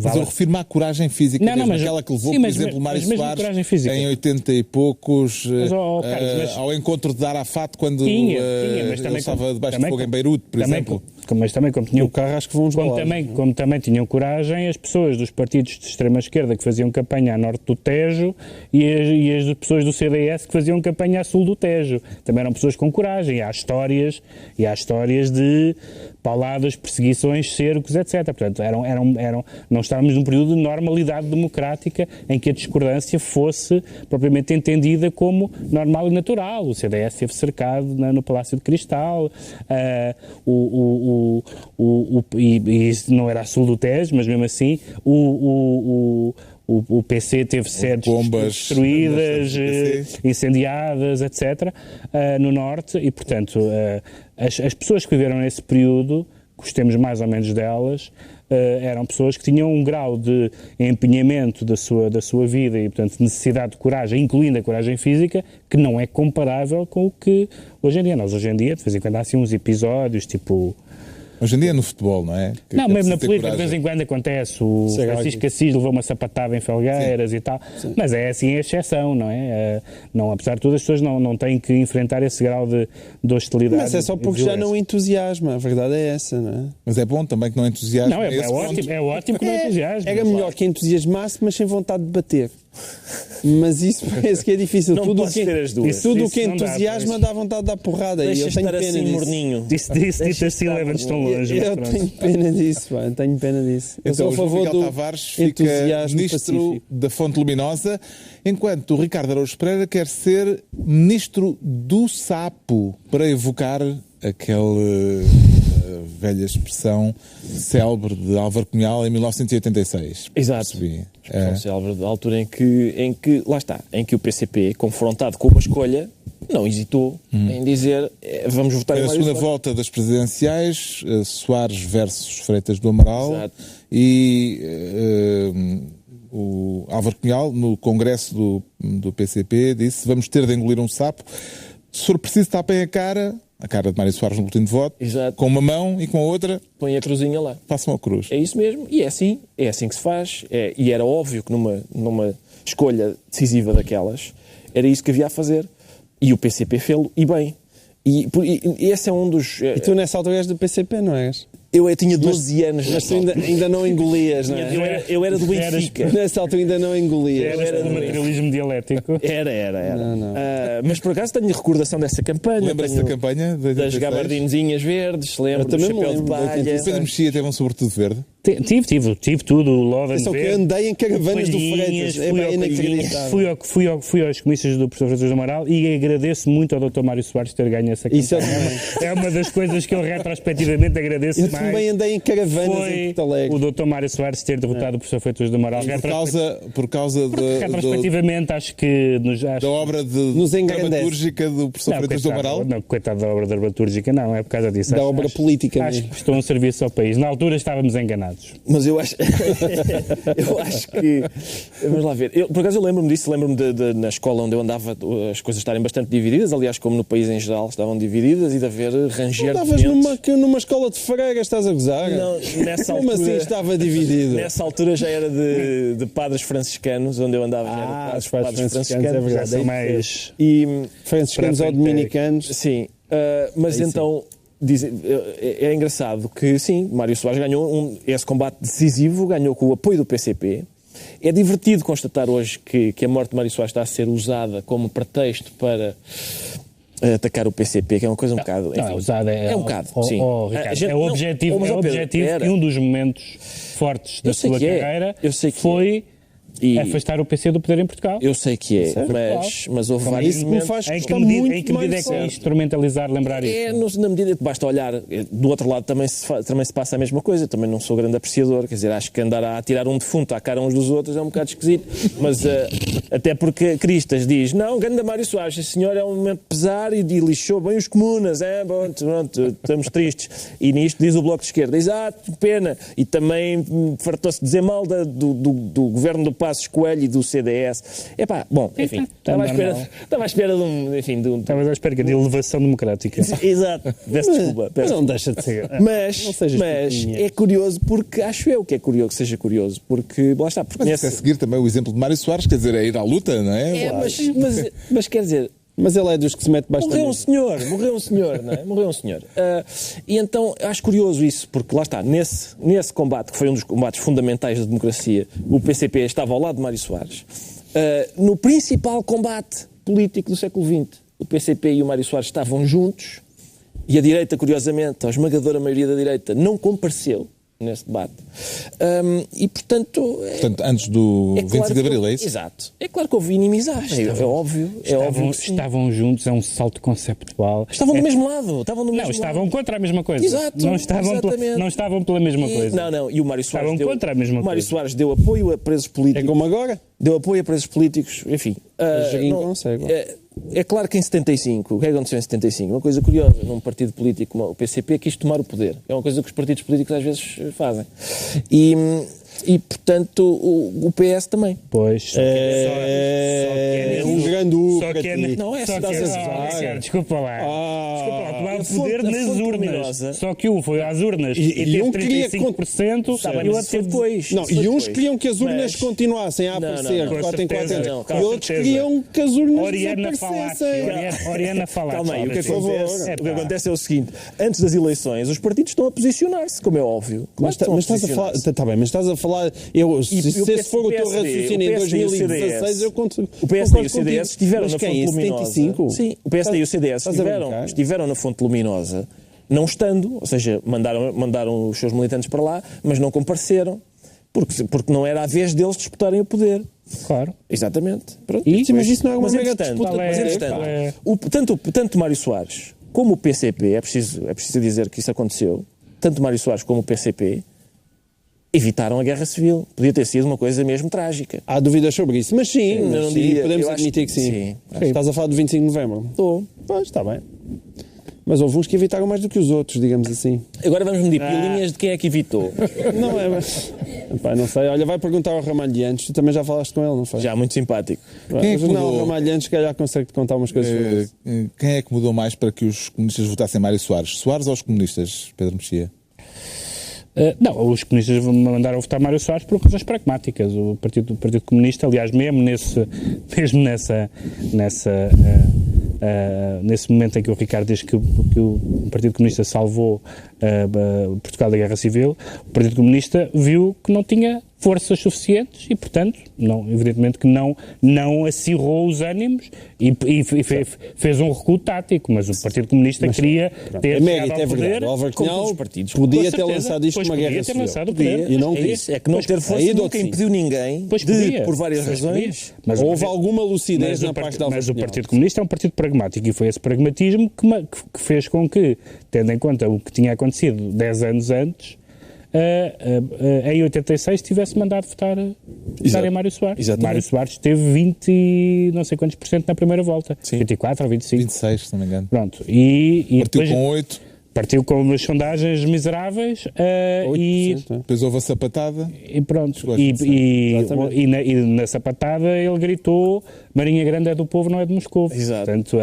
mas eu refiro-me à coragem física, aquela que levou, por exemplo, Mário Soares em 80 e poucos ao encontro de Arafat quando ele estava debaixo de fogo em Beirute, por exemplo. Mas também como tinham como também tinham coragem as pessoas dos partidos de extrema-esquerda que faziam campanha a norte do Tejo e as pessoas do CDS que faziam campanha a sul do Tejo. Também eram pessoas com coragem. Há histórias de pauladas, perseguições, cercos, etc. Portanto, não estávamos num período de normalidade democrática em que a discordância fosse propriamente entendida como normal e natural. O CDS esteve cercado no Palácio de Cristal, e isso não era a sul do Tejo, mas mesmo assim o PC teve sedes destruídas, incendiadas, etc., no Norte, e, portanto, as pessoas que viveram nesse período, gostemos mais ou menos delas, eram pessoas que tinham um grau de empenhamento da sua vida e, portanto, necessidade de coragem, incluindo a coragem física, que não é comparável com o que hoje em dia. Nós, hoje em dia, de vez em quando, há assim uns episódios, tipo... Hoje em dia no futebol, não é? Não, mesmo na política de vez em quando acontece. O Francisco Assis levou uma sapatada em Felgueiras, sim, e tal. Sim. Mas é assim a exceção, não é? Não, apesar de tudo, as pessoas não têm que enfrentar esse grau de hostilidade. Mas é só porque já não entusiasma. A verdade é essa, não é? Mas é bom também que não entusiasme. Não, é ótimo que não entusiasme. Era melhor que entusiasmasse, mas sem vontade de bater. Mas isso parece que é difícil. Não tudo ter as duas. Tudo o que entusiasma dá vontade de dar porrada. Deixa eu tenho estar pena assim disso. morninho. Disse assim, leva-nos tão longe. Eu tenho pena disso, pá. Tenho pena disso. Eu sou a favor do Tavares fica ministro pacífico da Fonte Luminosa, enquanto o Ricardo Araújo Pereira quer ser ministro do sapo, para evocar aquela velha expressão célebre de Álvaro Cunhal em 1986. Exato. Célebre da altura em que, lá está, em que o PCP, confrontado com uma escolha, não hesitou em dizer vamos votar em Mário Soares. A segunda volta das presidenciais, Soares versus Freitas do Amaral. Exato. E o Álvaro Cunhal, no congresso do PCP, disse vamos ter de engolir um sapo. Se for preciso, tapem a cara de Mário Soares no boletim de voto, exato, com uma mão e com a outra... põe a cruzinha lá. Façam a cruz. É isso mesmo, e é assim que se faz. E era óbvio que numa escolha decisiva daquelas, era isso que havia a fazer. E o PCP fê-lo, e bem. E esse é um dos... E tu nessa altura és do PCP, não és? Eu tinha 12 anos. Mas tu ainda não engolias, não é? Eu era do Benfica. Nessa altura ainda não engolias. Era do materialismo dialético. Era. Não. Mas por acaso tenho recordação dessa campanha. Lembra-se da campanha? Das gabardinezinhas verdes, lembro do chapéu de palha. O Pedro Mexia teve um sobretudo verde? Tive tudo, o Loden Só que eu andei em caravanas do Freitas. Fui aos comícios do professor Freitas do Amaral e agradeço muito ao Dr. Mário Soares ter ganho essa campanha. É uma das coisas que eu retrospectivamente agradeço mais. Eu também andei em caravanas em Porto Alegre. O Dr. Mário Soares ter derrotado o professor Freitas do Amaral. Por causa retrospectivamente, acho que da obra dramatúrgica do professor Freitas do Amaral? Não, coitado da obra dramatúrgica, não, é por causa disso. Da obra política. Acho que prestou um serviço ao país. Na altura estávamos enganados. Mas eu acho que... Vamos lá ver. Por acaso eu lembro-me disso, na escola onde eu andava as coisas estarem bastante divididas, aliás, como no país em geral estavam divididas, e de haver ranger de estavas numa escola de freira, estás a gozar? Não, nessa como altura... assim estava dividido? Nessa altura já era de padres franciscanos, onde eu andava. Os padres franciscanos, é verdade. São mais... Franciscanos ou dominicanos. Sim, mas aí então... É engraçado que, sim, Mário Soares ganhou esse combate decisivo, ganhou com o apoio do PCP. É divertido constatar hoje que a morte de Mário Soares está a ser usada como pretexto para atacar o PCP, que é uma coisa um bocado... Enfim, não, usada é um bocado, sim. Ricardo, é o objetivo e um dos momentos fortes da sua carreira foi... afastar o PC do poder em Portugal. Eu sei que é, mas houve vários momentos... Em que medida é que é instrumentalizar, lembrar isso? Na medida que basta olhar, do outro lado também se passa a mesma coisa, também não sou grande apreciador, quer dizer, acho que andar a atirar um defunto à cara uns dos outros é um bocado esquisito, mas até porque Cristas diz, não, ganda Mário Soares, esse senhor é um momento de pesar e lixou bem os comunas, pronto, estamos tristes. E nisto diz o Bloco de Esquerda, exato, pena, e também fartou-se de dizer mal do governo do Passos Coelho e do CDS. Bom, enfim, estava à espera de um... Estavas à espera de elevação democrática. Exato, desculpa. Mas não deixa de ser. Mas é curioso porque acho eu que é curioso que seja curioso, porque lá está. Porque mas é seguir também o exemplo de Mário Soares, quer dizer, é ir à luta, não é? Mas quer dizer... Mas ele é dos que se mete bastante. Morreu um senhor, não é? Morreu um senhor. E então acho curioso isso, porque lá está, nesse combate, que foi um dos combates fundamentais da democracia, o PCP estava ao lado de Mário Soares. No principal combate político do século XX, o PCP e o Mário Soares estavam juntos, e a direita, curiosamente, a esmagadora maioria da direita, não compareceu nesse debate. E, portanto, antes do 25 de Abril, é isso? Exato. É claro que houve inimizades, é óbvio. Estavam juntos, é um salto conceptual. Estavam do mesmo lado. Estavam contra a mesma coisa. Exato. Não estavam pela mesma coisa. Não. E o Mário Soares estavam contra a mesma coisa. O Mário Soares deu apoio a presos políticos. É como agora? Deu apoio a presos políticos, enfim. É claro que em 75, o que aconteceu em 75? Uma coisa curiosa, num partido político como o PCP quis tomar o poder. É uma coisa que os partidos políticos às vezes fazem. E portanto, o PS também. Pois. É um grande Não é assim. Desculpa lá. Tomar o poder nas urnas. Só que um foi às urnas e teve 35% e o outro teve depois. E uns queriam que as urnas continuassem a aparecer 4 em 4 anos. E outros queriam que as urnas desaparecessem. Oriana Falácio. Calma aí, o que acontece é o seguinte: antes das eleições, os partidos estão a posicionar-se, como é óbvio. Mas estás a falar. Está bem, mas estás a falar. Se for o teu raciocínio em 2016, eu conto. O PSD e o CDS estiveram na Fonte Luminosa. 75? Sim, o PSD e o CDS estiveram na Fonte Luminosa, não estando, ou seja, mandaram os seus militantes para lá, mas não compareceram, porque não era a vez deles disputarem o poder. Claro. Exatamente. Pronto. Mas isso não é uma mega disputa. Tanto Mário Soares como o PCP, é preciso dizer que isso aconteceu, tanto Mário Soares como o PCP evitaram a guerra civil. Podia ter sido uma coisa mesmo trágica. Há dúvidas sobre isso, mas sim, podemos admitir que sim. Estás a falar do 25 de novembro? Estou. Pois, está bem. Mas houve uns que evitaram mais do que os outros, digamos assim. Agora vamos medir pilinhas de quem é que evitou. Não é, mas... Epá, não sei. Olha, vai perguntar ao Ramalhianos. Tu também já falaste com ele, não foi? Já, muito simpático. O Ramalhianos, se calhar, consegue-te contar umas coisas sobre isso. Quem é que mudou mais para que os comunistas votassem Mário Soares? Soares ou os comunistas, Pedro Mexia? Não, os comunistas mandaram votar Mário Soares por razões pragmáticas. O Partido Comunista, aliás, mesmo nesse momento em que o Ricardo diz que o Partido Comunista salvou Portugal da Guerra Civil, o Partido Comunista viu que não tinha forças suficientes e, portanto, evidentemente que não acirrou os ânimos e fez um recuo tático, mas o Partido Comunista queria ter chegado ao poder. O Álvaro Cunhal podia ter lançado isto numa guerra civil. E não quis. É que não ter força nunca impediu ninguém por várias razões. Mas houve alguma lucidez na parte da Mas o Partido Comunista é um partido pragmático e foi esse pragmatismo que fez com que, tendo em conta o que tinha acontecido 10 anos antes, em 86 tivesse mandado votar em Mário Soares. Exatamente. Mário Soares teve 20 não sei quantos % na primeira volta. Sim. 24 ou 25. 26, se não me engano. Pronto. E partiu depois, com 8. Partiu com umas sondagens miseráveis e depois houve a sapatada. E pronto. E na sapatada ele gritou: Marinha Grande é do povo, não é de Moscovo. Exato. Portanto,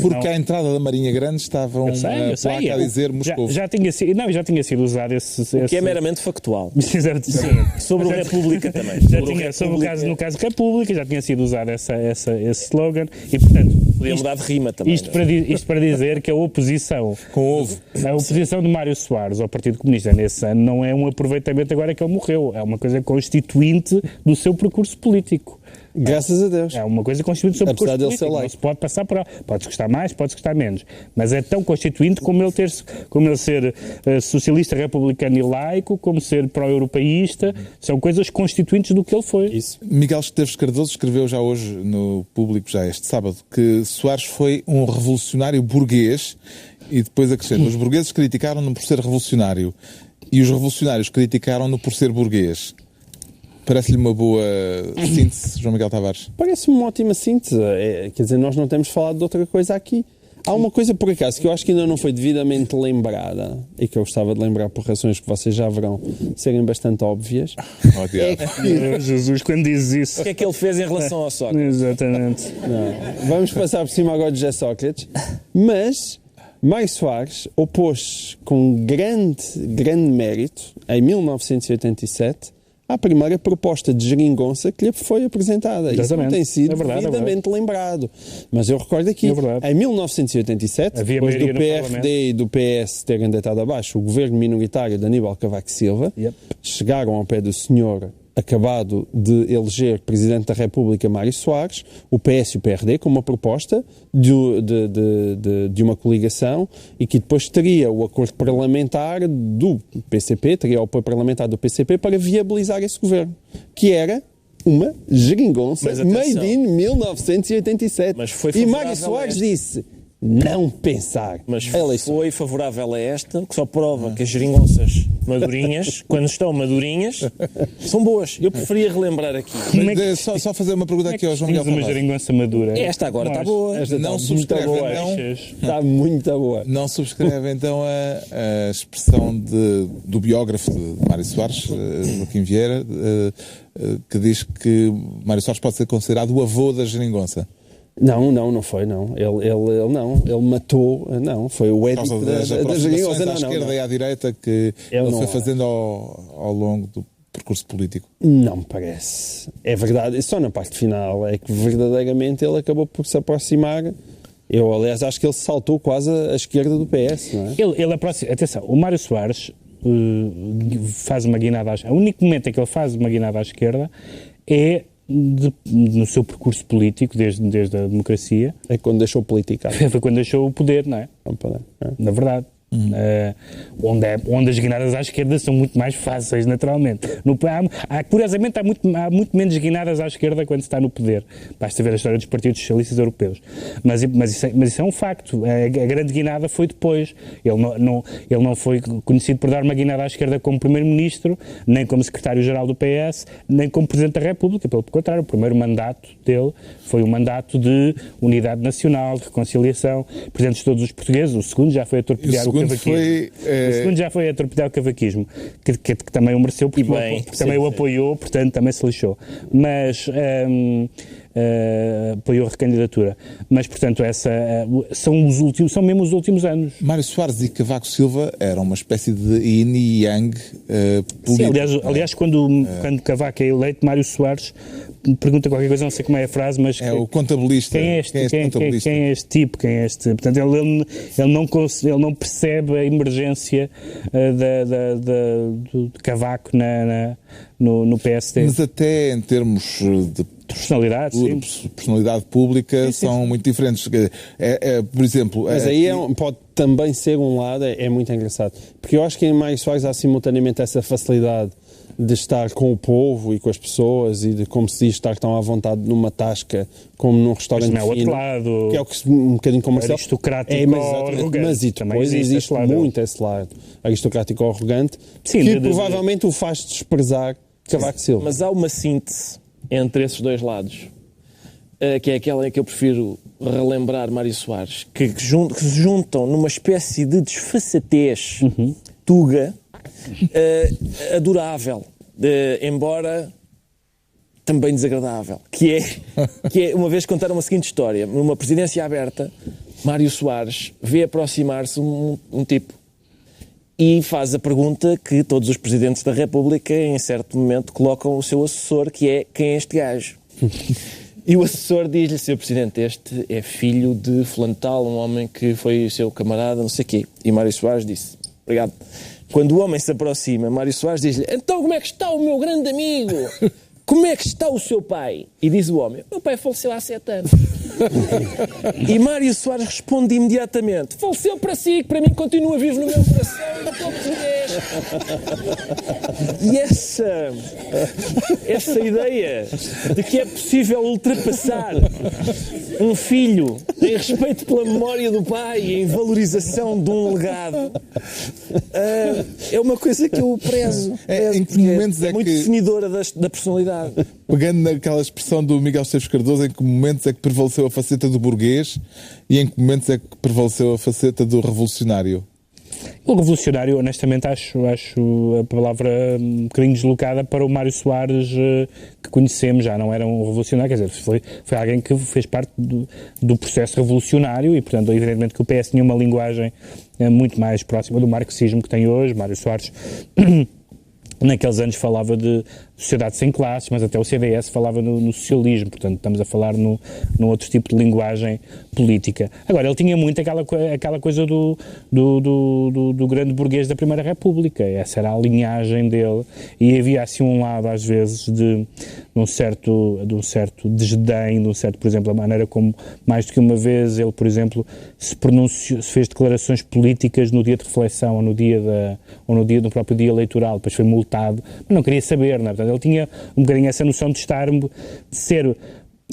porque à entrada da Marinha Grande estavam a placa a dizer Moscovo. Já tinha sido usado esse... Que é meramente factual. Sobre a República também. No caso República, já tinha sido usado esse slogan. E, portanto, podia mudar de rima também. Isto para dizer que a oposição... A oposição de Mário Soares ao Partido Comunista nesse ano não é um aproveitamento agora que ele morreu. É uma coisa constituinte do seu percurso político. Graças a Deus. É uma coisa constituinte do seu percurso político. Não se pode passar por ela. Pode gostar mais, pode gostar menos. Mas é tão constituinte como ele ser socialista, republicano e laico, como ser pró-europeísta. São coisas constituintes do que ele foi. Isso. Miguel Esteves Cardoso escreveu já hoje no Público, já este sábado, que Soares foi um revolucionário burguês. E depois acrescenta: os burgueses criticaram-no por ser revolucionário e os revolucionários criticaram-no por ser burguês. Parece-lhe uma boa síntese, João Miguel Tavares? Parece-me uma ótima síntese. Quer dizer, nós não temos falado de outra coisa aqui. Há uma coisa, por acaso, que eu acho que ainda não foi devidamente lembrada e que eu gostava de lembrar por razões que vocês já verão serem bastante óbvias. Jesus, quando dizes isso... O que é que ele fez em relação ao Sócrates? Exatamente. Não. Vamos passar por cima agora de José Sócrates. Mas Mário Soares opôs com grande mérito, em 1987, à primeira proposta de geringonça que lhe foi apresentada. Exatamente. Isso não tem sido devidamente lembrado. Mas eu recordo aqui, em 1987, depois do PRD e do PS terem deitado abaixo o governo minoritário de Aníbal Cavaco Silva, chegaram ao pé do senhor acabado de eleger Presidente da República Mário Soares, o PS e o PRD, com uma proposta de uma coligação e que depois teria o acordo parlamentar do PCP, teria o apoio parlamentar do PCP para viabilizar esse governo, que era uma geringonça made in 1987. E Mário Soares disse: não pensar. Mas foi favorável a esta, que só prova que as geringonças madurinhas, quando estão madurinhas, são boas. Eu preferia relembrar aqui. Só fazer uma pergunta aqui ao João Miguel Tavares. Uma geringonça madura. Esta agora está boa. Não subscreve então... Está muito boa. Não subscreve então a expressão do biógrafo de Mário Soares, Joaquim Vieira, que diz que Mário Soares pode ser considerado o avô da geringonça. Não foi, não. Ele matou, não, foi o édito da geringonça. À esquerda e à direita que ele foi fazendo ao longo do percurso político. Não me parece. É verdade, só na parte final é que verdadeiramente ele acabou por se aproximar. Eu, aliás, acho que ele saltou quase à esquerda do PS, não é? Atenção, o Mário Soares faz uma guinada à esquerda. O único momento em que ele faz uma guinada à esquerda é no seu percurso político, desde a democracia. É quando deixou politicar. Foi quando deixou o poder, não é? Na verdade. Onde as guinadas à esquerda são muito mais fáceis, naturalmente. Curiosamente, há muito menos guinadas à esquerda quando se está no poder. Basta ver a história dos partidos socialistas europeus. Mas isso é um facto. A grande guinada foi depois. Ele não foi conhecido por dar uma guinada à esquerda como Primeiro-Ministro, nem como Secretário-Geral do PS, nem como Presidente da República. Pelo contrário, o primeiro mandato dele foi um mandato de unidade nacional, de reconciliação, presentes todos os portugueses. O segundo já foi a torpedear o cavaquismo. O segundo já foi a torpedear o cavaquismo, que também o mereceu, porque também o apoiou, portanto também se lixou. Mas apoiou a recandidatura. Mas, portanto, são mesmo os últimos anos. Mário Soares e Cavaco Silva eram uma espécie de yin e yang político. Sim, aliás, quando Cavaco é eleito, Mário Soares pergunta qualquer coisa, não sei como é a frase, mas... o contabilista. Quem é este tipo? Portanto, ele não percebe a emergência de Cavaco no PSD. Mas até em termos de personalidade pública são muito diferentes. Por exemplo... Mas aí pode também ser um lado, é muito engraçado. Porque eu acho que em Mário Soares há simultaneamente essa facilidade de estar com o povo e com as pessoas e de, como se diz, estar tão à vontade numa tasca como num restaurante fino. Outro lado, que é o que um bocadinho comercial. Aristocrático ou arrogante. Mas e depois existe muito esse lado aristocrático ou arrogante, que provavelmente o faz desprezar Cavaco Silva. Mas há uma síntese entre esses dois lados, que é aquela em que eu prefiro relembrar Mário Soares, que se juntam numa espécie de desfaçatez tuga, adorável, embora também desagradável, que é, uma vez contaram a seguinte história: numa presidência aberta, Mário Soares vê aproximar-se um tipo e faz a pergunta que todos os presidentes da República em certo momento colocam o seu assessor, que é: quem é este gajo? E o assessor diz-lhe: Sr. Presidente, este é filho de fulano tal, um homem que foi o seu camarada, não sei o quê. E Mário Soares disse: obrigado. Quando o homem se aproxima, Mário Soares diz-lhe: então como é que está o meu grande amigo? Como é que está o seu pai? E diz o homem: meu pai faleceu há 7 anos. E Mário Soares responde imediatamente: faleceu para si, que para mim continua vivo no meu coração e no teu português. E essa ideia de que é possível ultrapassar um filho em respeito pela memória do pai e em valorização de um legado é uma coisa que eu prezo. Em que momentos é muito definidora da personalidade. Pegando naquela expressão do Miguel Esteves Cardoso, em que momentos é que prevaleceu a faceta do burguês e em que momentos é que prevaleceu a faceta do revolucionário? O revolucionário, honestamente, acho a palavra um bocadinho deslocada para o Mário Soares que conhecemos. Já não era um revolucionário, quer dizer, foi alguém que fez parte do processo revolucionário e, portanto, evidentemente que o PS tinha uma linguagem muito mais próxima do marxismo que tem hoje. Mário Soares naqueles anos falava de sociedade sem classes, mas até o CDS falava no socialismo, portanto estamos a falar num outro tipo de linguagem política. Agora, ele tinha muito aquela coisa do grande burguês da Primeira República, essa era a linhagem dele, e havia assim um lado às vezes de um certo desdém, por exemplo, a maneira como mais do que uma vez ele, por exemplo, se fez declarações políticas no dia de reflexão ou no próprio dia eleitoral, depois foi multado, mas não queria saber, não é? Portanto, ele tinha um bocadinho essa noção de ser,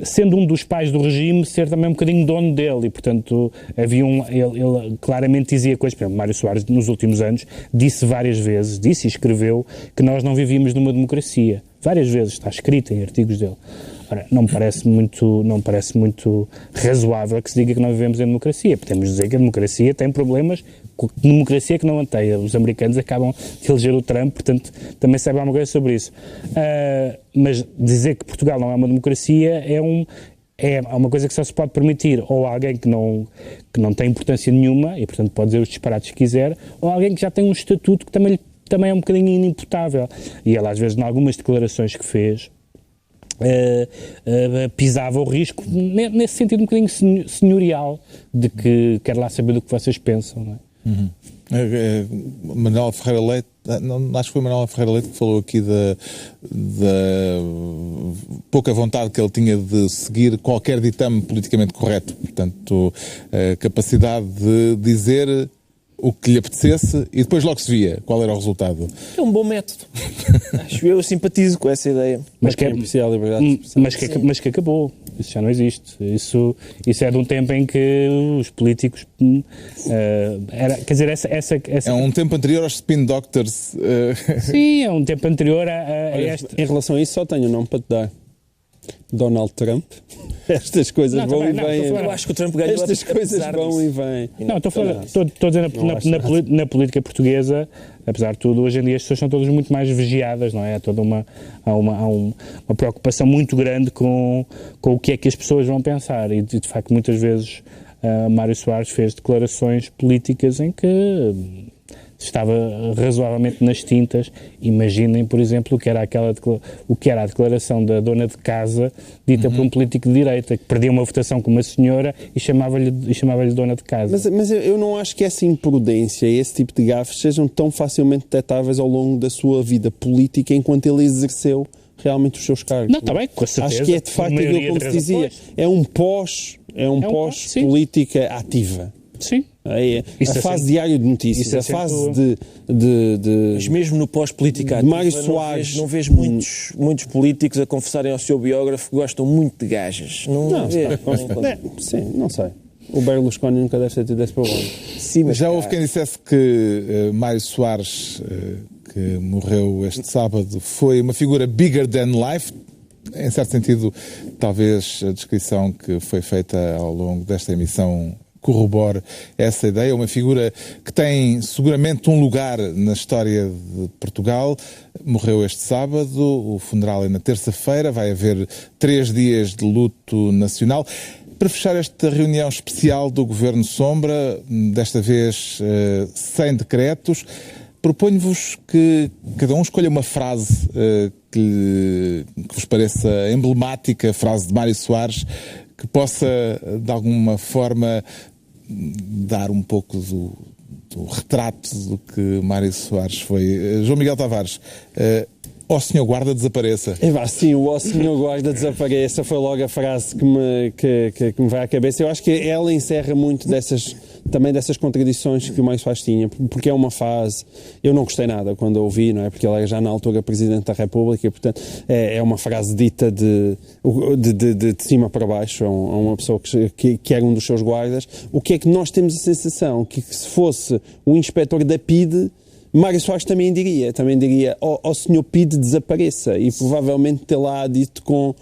sendo um dos pais do regime, ser também um bocadinho dono dele, e portanto ele claramente dizia coisas. Por exemplo, Mário Soares nos últimos anos disse e escreveu que nós não vivíamos numa democracia, várias vezes, está escrito em artigos dele. Ora, não me parece muito razoável que se diga que nós vivemos em democracia. Podemos dizer que a democracia tem problemas, democracia que não a tem. Os americanos acabam de eleger o Trump, portanto, também sabe alguma coisa sobre isso. Mas dizer que Portugal não é uma democracia é uma coisa que só se pode permitir ou alguém que não tem importância nenhuma, e portanto pode dizer os disparates que quiser, ou alguém que já tem um estatuto que também é um bocadinho inimputável. E ele, às vezes, em algumas declarações que fez, pisava o risco nesse sentido um bocadinho senhorial de que quer lá saber do que vocês pensam, não é? Manuela Ferreira Leite, acho que foi Manuela Ferreira Leite que falou aqui da pouca vontade que ele tinha de seguir qualquer ditame politicamente correto, portanto a capacidade de dizer o que lhe apetecesse e depois logo se via qual era o resultado. É um bom método. Acho eu simpatizo com essa ideia. Mas que acabou. Isso já não existe. Isso é de um tempo em que os políticos quer dizer, essa... É um tempo anterior aos spin doctors. Sim, é um tempo anterior a esta... Em relação a isso só tenho um nome para te dar. Donald Trump. Estas coisas vão e vêm. Eu acho que o Trump ganhou. Estas coisas vão e vêm. Não, estou a dizer na política portuguesa, apesar de tudo, hoje em dia as pessoas são todas muito mais vigiadas, não é? Há toda uma preocupação muito grande com o que é que as pessoas vão pensar e, de facto, muitas vezes Mário Soares fez declarações políticas em que estava razoavelmente nas tintas. Imaginem, por exemplo, o que era a declaração da dona de casa dita por um político de direita, que perdia uma votação com uma senhora e chamava-lhe dona de casa. Mas eu não acho que essa imprudência e esse tipo de gafes sejam tão facilmente detectáveis ao longo da sua vida política enquanto ele exerceu realmente os seus cargos. Não, está bem, com certeza. Acho que é de facto aquilo como se dizia, é um pós-política ativa. Sim. A fase diária de notícias, a fase de Mas mesmo no pós-política de Mário Soares, não vejo muitos políticos a confessarem ao seu biógrafo que gostam muito de gajas. Sim, não sei. O Berlusconi nunca deve ter tido esse problema. Sim, mas já houve quem dissesse que Mário Soares, que morreu este sábado, foi uma figura bigger than life. Em certo sentido, talvez a descrição que foi feita ao longo desta emissão corrobore essa ideia. Uma figura que tem seguramente um lugar na história de Portugal. Morreu este sábado, o funeral é na terça-feira, vai haver 3 dias de luto nacional. Para fechar esta reunião especial do Governo Sombra, desta vez sem decretos, proponho-vos que cada um escolha uma frase que vos pareça emblemática, frase de Mário Soares, que possa, de alguma forma, dar um pouco do retrato do que Mário Soares foi. João Miguel Tavares, ó Senhor Guarda desapareça. Sim, o ó Senhor Guarda desapareça foi logo a frase que me vai à cabeça. Eu acho que ela encerra muito também dessas contradições que o Mário Soares tinha, porque é uma fase, eu não gostei nada quando a ouvi, não é? Porque ele era já na altura Presidente da República e, portanto, é uma frase dita de cima para baixo a uma pessoa que era um dos seus guardas. O que é que nós temos a sensação? Que se fosse um inspetor da PIDE, Mário Soares também diria, ó senhor PIDE desapareça, e provavelmente tê-la dito com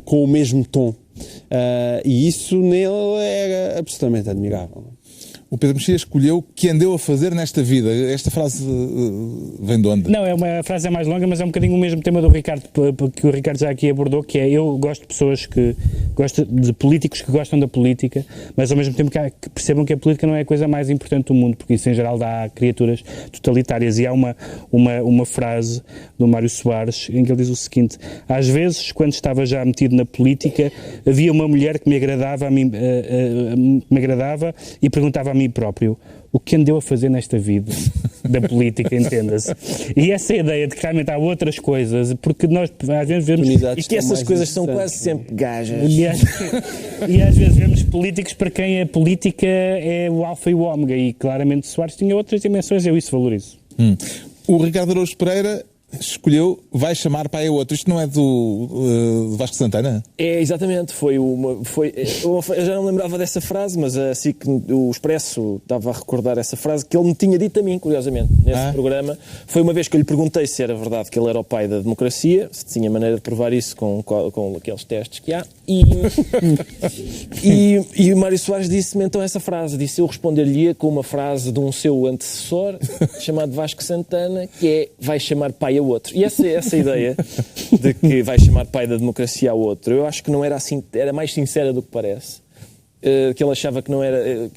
o mesmo tom. E isso nele era absolutamente admirável. O Pedro Mexia escolheu que andeu a fazer nesta vida. Esta frase vem de onde? Não, a frase é mais longa, mas é um bocadinho o mesmo tema do Ricardo, que o Ricardo já aqui abordou, que é: eu gosto de pessoas de políticos que gostam da política, mas ao mesmo tempo que percebam que a política não é a coisa mais importante do mundo, porque isso em geral dá criaturas totalitárias. E há uma frase do Mário Soares em que ele diz o seguinte: às vezes, quando estava já metido na política, havia uma mulher que me agradava e perguntava a mim próprio o que andeu a fazer nesta vida da política, entenda-se. E essa ideia de que realmente há outras coisas, porque nós às vezes vemos... E que essas coisas são quase sempre gajas. E às vezes vemos políticos para quem a política é o alfa e o ômega, e claramente Soares tinha outras dimensões e eu isso valorizo. O Ricardo Araújo Pereira escolheu vai chamar pai a outro. Isto não é do Vasco Santana? É, exatamente. Eu já não me lembrava dessa frase, mas assim que o Expresso estava a recordar essa frase que ele me tinha dito a mim, curiosamente, nesse programa. Foi uma vez que eu lhe perguntei se era verdade que ele era o pai da democracia, se tinha maneira de provar isso com aqueles testes que há. E o Mário Soares disse-me então essa frase. Disse: eu responder-lhe com uma frase de um seu antecessor, chamado Vasco Santana, que é: vai chamar pai a outro. E essa ideia de que vai chamar pai da democracia a outro, eu acho que não era assim, era mais sincera do que parece. Que ele achava que não era...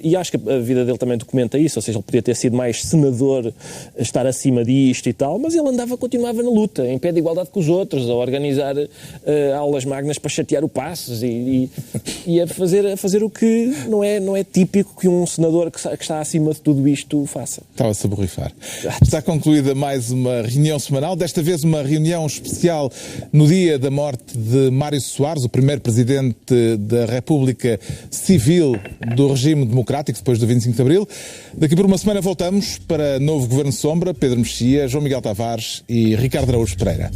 E acho que a vida dele também documenta isso, ou seja, ele podia ter sido mais senador, estar acima disto e tal, mas ele continuava na luta, em pé de igualdade com os outros, a organizar aulas magnas para chatear o Passos e a fazer o que não é típico que um senador que está acima de tudo isto faça. Estava-se a borrifar. Está concluída mais uma reunião semanal, desta vez uma reunião especial no dia da morte de Mário Soares, o primeiro presidente da República Civil do regime democrático depois do 25 de Abril. Daqui por uma semana voltamos para novo Governo Sombra, Pedro Mexia, João Miguel Tavares e Ricardo Araújo Pereira.